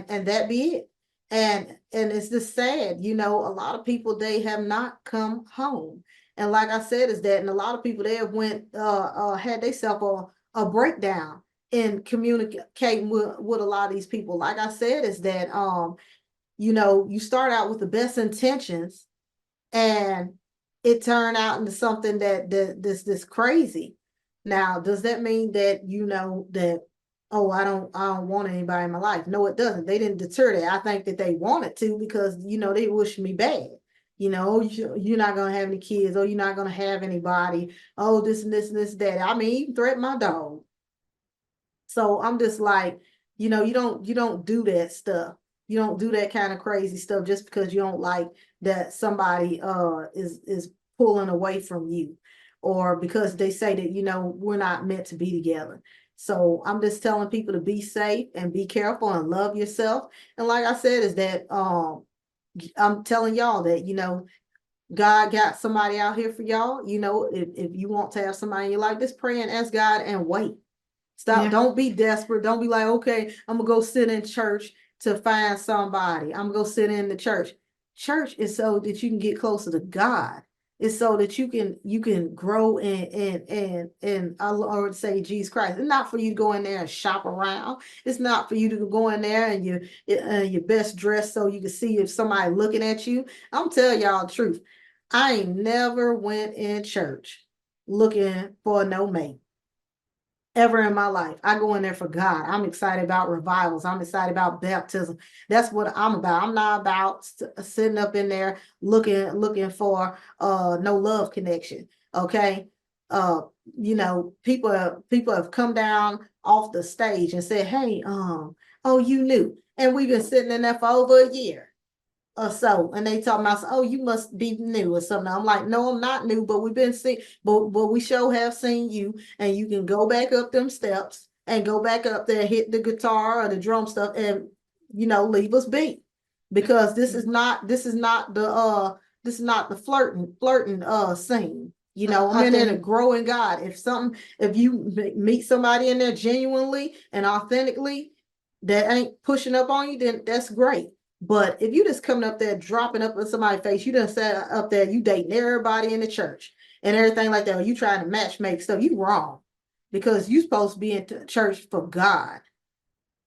Speaker 2: And that be it. And it's just sad, a lot of people, they have not come home. And like I said, is that, and a lot of people, they have had themselves a breakdown in communicating with a lot of these people. Like I said, is that you start out with the best intentions, and it turned out into something this crazy. Now, does that mean that that, oh, I don't want anybody in my life? No, it doesn't. They didn't deter that. I think that they wanted to, because they wish me bad. Oh, you're not gonna have any kids. Oh, you're not gonna have anybody. Oh, this and this and this, that. I mean, even threaten my dog. So I'm just like, you don't do that stuff. You don't do that kind of crazy stuff just because you don't like that somebody is pulling away from you, or because they say that we're not meant to be together. So I'm just telling people to be safe and be careful and love yourself. And like I said, is that I'm telling y'all that God got somebody out here for y'all. If you want to have somebody in your life, just pray and ask God and wait. Stop.
Speaker 3: Yeah.
Speaker 2: Don't be desperate. Don't be like, okay, I'm gonna go sit in church to find somebody. I'm gonna go sit in the church. Church is so that you can get closer to God. It's so that you can grow in our Lord say Jesus Christ. It's not for you to go in there and shop around. It's not for you to go in there and your best dress so you can see if somebody looking at you. I'm telling y'all the truth. I ain't never went in church looking for no mate ever in my life. I go in there for God. I'm excited about revivals. I'm excited about baptism. That's what I'm about. I'm not about sitting up in there looking for no love connection. Okay. People have come down off the stage and said, hey, oh, you knew. And we've been sitting in there for over a year or so, and they talking about, oh, you must be new or something. I'm like, no, I'm not new, but we've been seeing, but we sure have seen you, and you can go back up them steps and go back up there, hit the guitar or the drum stuff, and leave us be, because this is not the flirting scene. I'm in a growing God. If you meet somebody in there genuinely and authentically that ain't pushing up on you, then that's great. But if you just coming up there, dropping up in somebody's face, you done sat up there, you dating everybody in the church and everything like that, or you trying to match make stuff, you wrong. Because you supposed to be in church for God.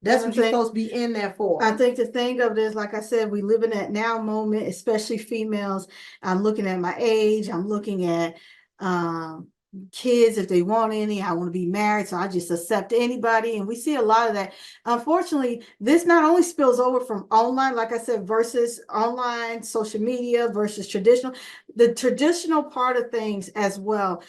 Speaker 2: That's what you're supposed to be in there for.
Speaker 3: I think the thing of it is, like I said, we live in that now moment, especially females. I'm looking at my age. I'm looking at kids, if they want any. I want to be married, so I just accept anybody. And we see a lot of that. Unfortunately, this not only spills over from online, like I said, versus online, social media versus traditional. The traditional part of things as well.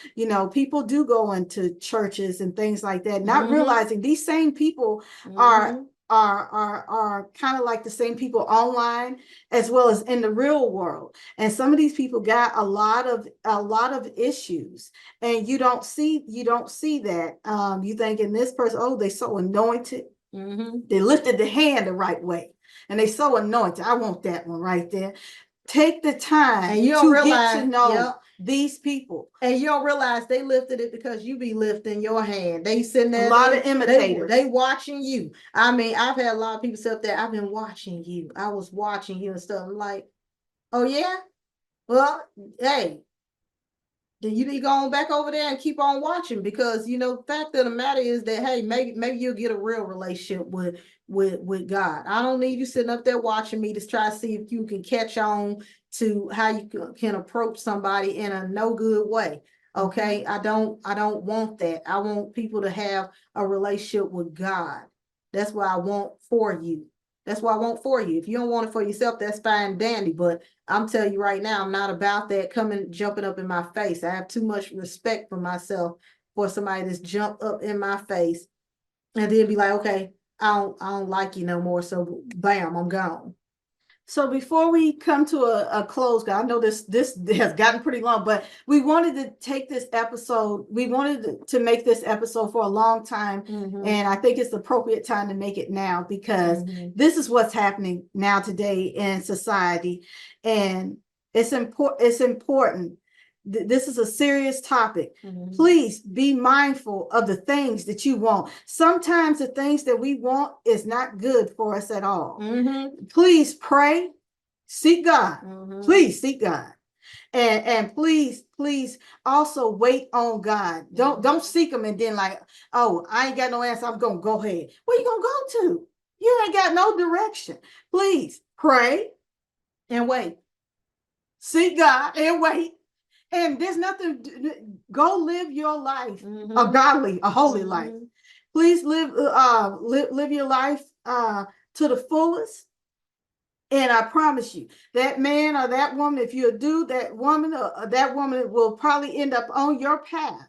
Speaker 3: People do go into churches and things like that, not realizing these same people are kind of like the same people online as well as in the real world. And some of these people got a lot of issues, and you don't see that. You think in this person, oh, they so anointed. They lifted the hand the right way, and they so anointed. I want that one right there. Take the time
Speaker 2: and you
Speaker 3: to
Speaker 2: realize,
Speaker 3: get to know these people.
Speaker 2: And you don't realize they lifted it because you be lifting your hand. They sitting there.
Speaker 3: A lot of imitators.
Speaker 2: They watching you. I mean, I've had a lot of people sit up there, I've been watching you. I was watching you and stuff. I'm like, oh yeah? Well, hey, then you need to go on back over there and keep on watching, because the fact of the matter is that, hey, maybe you'll get a real relationship with God. I don't need you sitting up there watching me to try to see if you can catch on to how you can approach somebody in a no good way. Okay. I don't want that. I want people to have a relationship with God. That's what I want for you. That's what I want for you. If you don't want it for yourself, that's fine, dandy. But I'm telling you right now, I'm not about that jumping up in my face. I have too much respect for myself for somebody that's jump up in my face and then be like, okay, I don't like you no more. So bam, I'm gone.
Speaker 3: So before we come to a close, I know this has gotten pretty long, but we wanted to take this episode. We wanted to make this episode for a long time, and I think it's the appropriate time to make it now, because this is what's happening now today in society, and it's important. It's important. This is a serious topic. Please be mindful of the things that you want. Sometimes the things that we want is not good for us at all. Please pray, seek God. Please seek God. And please also wait on God. Don't seek him and then like, oh, I ain't got no answer, I'm gonna go ahead. Where you gonna go to? You ain't got no direction. Please pray and wait. seek God and wait. And there's nothing, go live your life, a godly, a holy life. Please live your life to the fullest. And I promise you, that man or that woman, if you're a dude, that woman will probably end up on your path.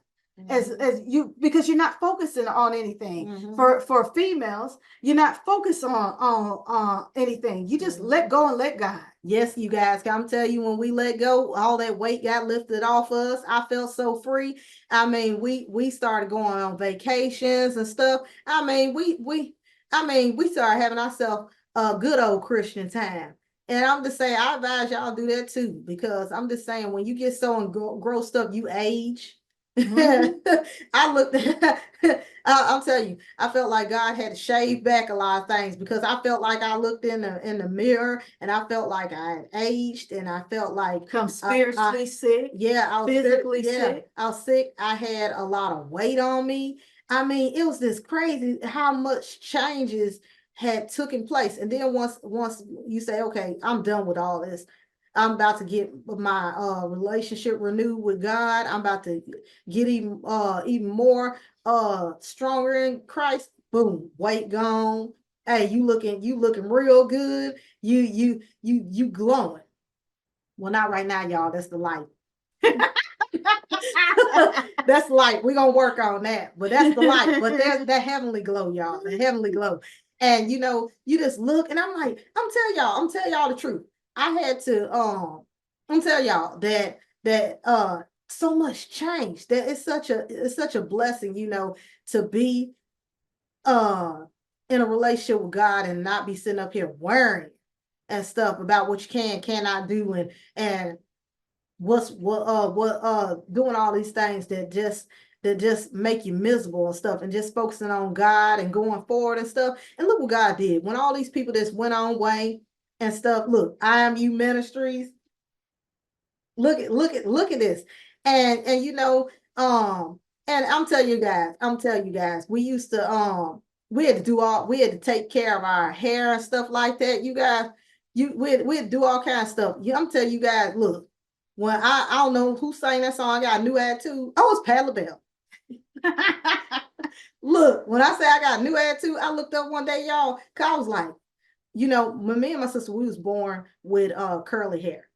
Speaker 3: As you, because you're not focusing on anything. For females, you're not focused on anything. You just let go and let God.
Speaker 2: Yes, you guys, I'm telling you, when we let go, all that weight got lifted off us. I felt so free. I mean, we started going on vacations and stuff. I mean, we started having ourselves a good old Christian time. And I'm just saying, I advise y'all do that too, because I'm just saying, when you get so engrossed up, you age. I looked at, I'm telling you, I felt like God had to shave back a lot of things, because I felt like I looked in the mirror and I felt like I had aged, and I felt like
Speaker 3: spiritually sick.
Speaker 2: Yeah, I was
Speaker 3: physically sick.
Speaker 2: I was sick. I had a lot of weight on me. I mean, it was just crazy how much changes had taken place. And then once you say, okay, I'm done with all this, I'm about to get my relationship renewed with God. I'm about to get even more stronger in Christ. Boom, weight gone. Hey, you looking real good. You glowing. Well, not right now, y'all. That's the light. That's light. We're gonna work on that. But that's the light. But there's that heavenly glow, y'all. The heavenly glow. And you know, you just look, and I'm like, I'm telling y'all the truth. I had to I'm telling y'all that so much changed. That it's such a blessing, you know, to be in a relationship with God and not be sitting up here worrying and stuff about what you cannot do, and what doing all these things that just make you miserable and stuff, and just focusing on God and going forward and stuff. And look what God did when all these people just went on way and stuff. Look, I Am U Ministries. Look at this. And you know, and I'm telling you guys, we used to we had to take care of our hair and stuff like that. You guys, we'd do all kinds of stuff. I'm telling you guys, look, when I don't know who sang that song, I got a new attitude. Oh, it's Pat LaBelle. Look, when I say I got a new attitude, I looked up one day, y'all, cause I was like, you know, when me and my sister, we was born with curly hair.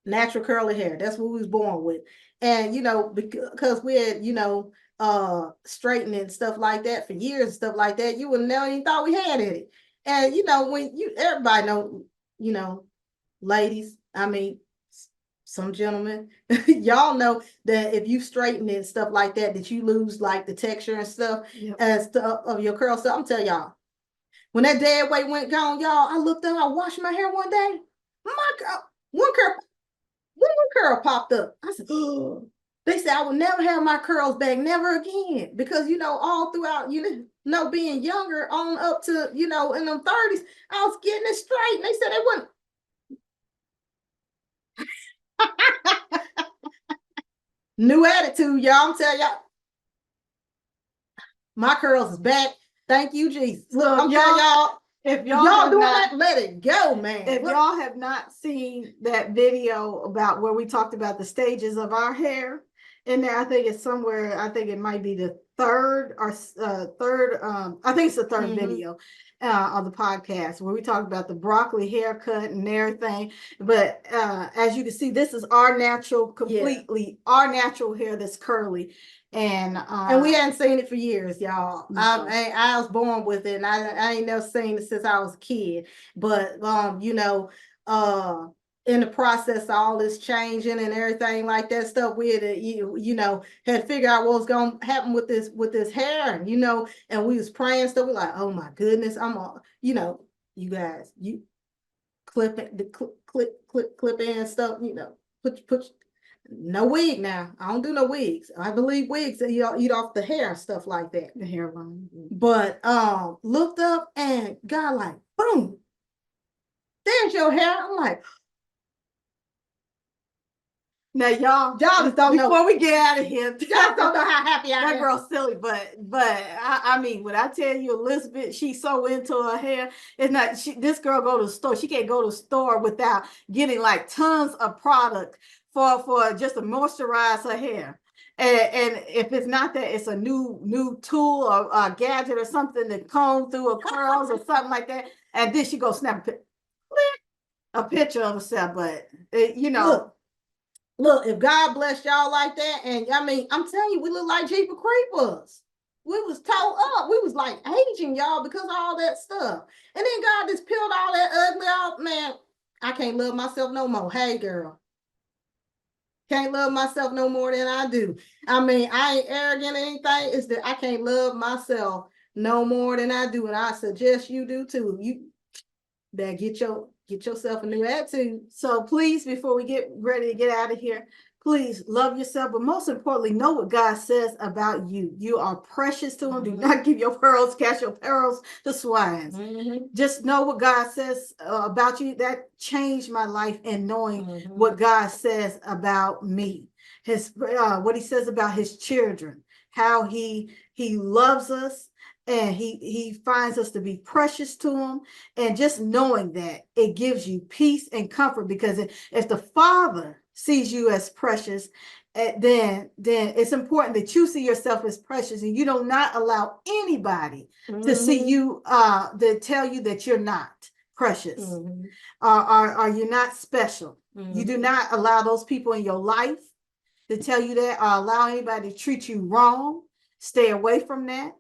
Speaker 2: Natural curly hair. That's what we was born with. And you know, because we had, you know, straightening and stuff like that for years and stuff like that, you would never even thought we had it. And you know, when everybody know, you know, ladies, I mean, some gentlemen, y'all know that if you straighten it and stuff like that you lose like the texture and stuff, stuff of your curls. So I'm telling y'all, when that dead weight went gone, y'all, I looked up, I washed my hair one day. My God, one curl popped up. I said, oh. They said I would never have my curls back, never again. Because, you know, all throughout, you know, being younger on up to, you know, in them 30s, I was getting it straight. And they said they wouldn't. New attitude, y'all. I'm telling y'all. My curls is back. Thank you, Jesus. Look, I'm telling y'all. If y'all doing that, let it go, man.
Speaker 3: If y'all have not seen that video about where we talked about the stages of our hair in there, I think it's somewhere, I think it might be the third I think it's the third video on the podcast, where we talk about the broccoli haircut and everything. But as you can see, this is our natural, completely our natural hair that's curly. And
Speaker 2: we hadn't seen it for years, y'all. No. I was born with it, and I ain't never seen it since I was a kid. But you know, in the process of all this changing and everything like that stuff, we had to, you know, had to figure out what was going to happen with this hair, and you know, and we was praying stuff. We're like, oh my goodness, you know, you guys, you clip it, the clip in stuff, you know, put. No wig now. I don't do no wigs. I believe wigs eat off the hair and stuff like that.
Speaker 3: The hairline.
Speaker 2: But looked up and got like, boom, there's your hair. I'm like,
Speaker 3: Now, y'all
Speaker 2: just don't know.
Speaker 3: Before we get out of here,
Speaker 2: Y'all don't know how happy I am.
Speaker 3: That girl's silly, but I mean, when I tell you, Elizabeth, she's so into her hair. It's not this girl go to the store. She can't go to the store without getting like tons of product for just to moisturize her hair. And if it's not that, it's a new tool or a gadget or something to comb through her curls or something like that. And then she go snap a picture of herself. But you know.
Speaker 2: Look, if God bless y'all like that, and I mean, I'm telling you, we look like Jeepers Creepers. We was tore up. We was like aging, y'all, because of all that stuff. And then God just peeled all that ugly off. Man, I can't love myself no more. Hey, girl. Can't love myself no more than I do. I mean, I ain't arrogant or anything. It's that I can't love myself no more than I do. And I suggest you do too. You better get yourself a new attitude.
Speaker 3: So please, before we get ready to get out of here, please love yourself, but most importantly, know what God says about you. You are precious to him. Do not give your pearls, cast your pearls to swines. Just know what God says about you. That changed my life in knowing what God says about me. His what he says about his children, how he loves us, and he finds us to be precious to him. And just knowing that, it gives you peace and comfort, because if the Father sees you as precious, then it's important that you see yourself as precious, and you do not allow anybody to see you to tell you that you're not precious, or you're not special. You do not allow those people in your life to tell you that, or allow anybody to treat you wrong. Stay away from that.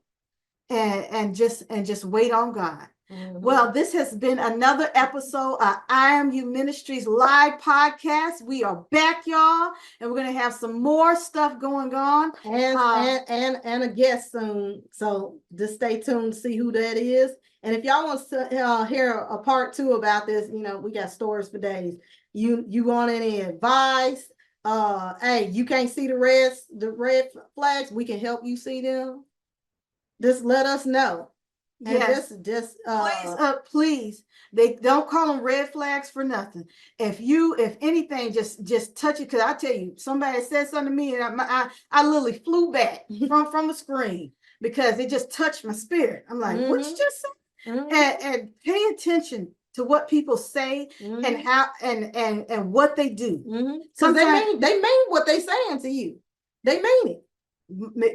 Speaker 3: And just wait on God. Well, this has been another episode of I Am U Ministries live podcast. We are back, y'all, and we're gonna have some more stuff going on,
Speaker 2: and a guest soon. So just stay tuned to see who that is. And if y'all want to hear a part 2 about this, you know, we got stories for days. You want any advice? Hey, you can't see the red flags. We can help you see them. Just let us know. And
Speaker 3: yes, please, they don't call them red flags for nothing. If anything, just touch it. Because I tell you, somebody said something to me, and I literally flew back from the screen, because it just touched my spirit. I'm like, what you just said? And pay attention to what people say and how and what they do.
Speaker 2: Sometimes they mean what they saying to you. They mean it.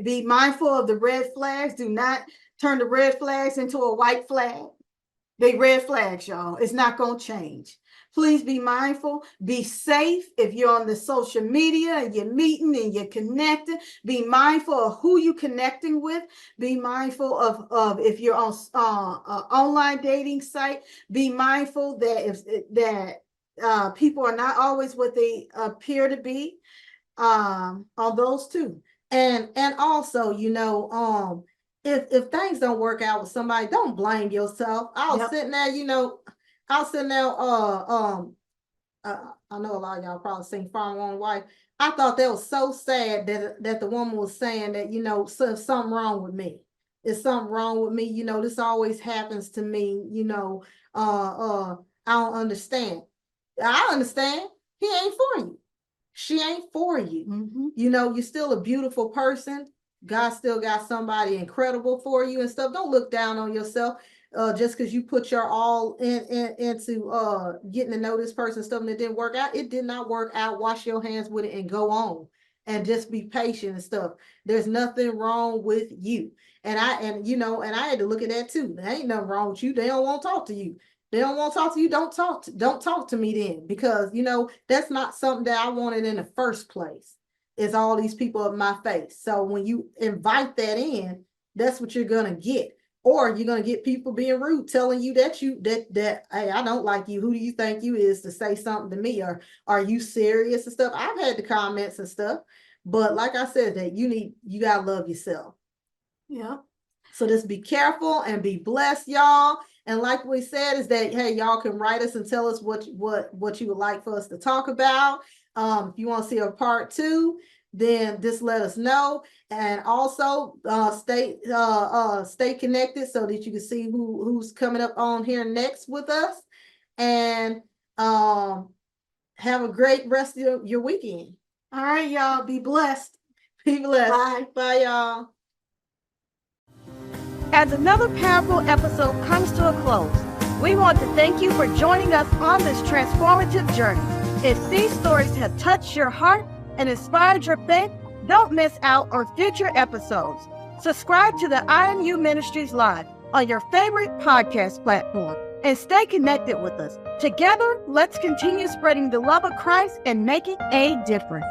Speaker 3: Be mindful of the red flags. Do not turn the red flags into a white flag. They red flags, y'all. It's not going to change. Please be mindful. Be safe. If you're on the social media and you're meeting and you're connecting, be mindful of who you're connecting with. Be mindful of if you're on an online dating site. Be mindful that people are not always what they appear to be. On those two.
Speaker 2: And also, you know, if things don't work out with somebody, don't blame yourself. I was sitting there, you know, I know a lot of y'all probably seen Farmer One Wife. I thought that was so sad that the woman was saying that, you know, something wrong with me. It's something wrong with me. You know, this always happens to me, you know, I don't understand. I understand. He ain't for you. She ain't for you. You know, you're still a beautiful person. God still got somebody incredible for you and stuff. Don't look down on yourself just because you put your all into getting to know this person and stuff, and it didn't work out. It did not work out. Wash your hands with it and go on, and just be patient and stuff. There's nothing wrong with you. And I had to look at that too. There ain't nothing wrong with you. They don't want to talk to you. They don't want to talk to you. Don't talk to me then, because you know that's not something that I wanted in the first place. Is all these people in my face. So when you invite that in, that's what you're gonna get. Or you're gonna get people being rude, telling you that hey, I don't like you. Who do you think you is to say something to me? Or are you serious and stuff? I've had the comments and stuff, but like I said, that you gotta love yourself.
Speaker 3: Yeah.
Speaker 2: So just be careful and be blessed, y'all. And like we said, is that, hey, y'all can write us and tell us what you would like for us to talk about. If you want to see a part 2, then just let us know. And also stay connected so that you can see who's coming up on here next with us. And have a great rest of your weekend.
Speaker 3: All right, y'all. Be blessed.
Speaker 2: Be blessed.
Speaker 3: Bye.
Speaker 2: Bye, y'all.
Speaker 1: As another powerful episode comes to a close, we want to thank you for joining us on this transformative journey. If these stories have touched your heart and inspired your faith, don't miss out on future episodes. Subscribe to the I Am U Ministries Live on your favorite podcast platform and stay connected with us. Together, let's continue spreading the love of Christ and making a difference.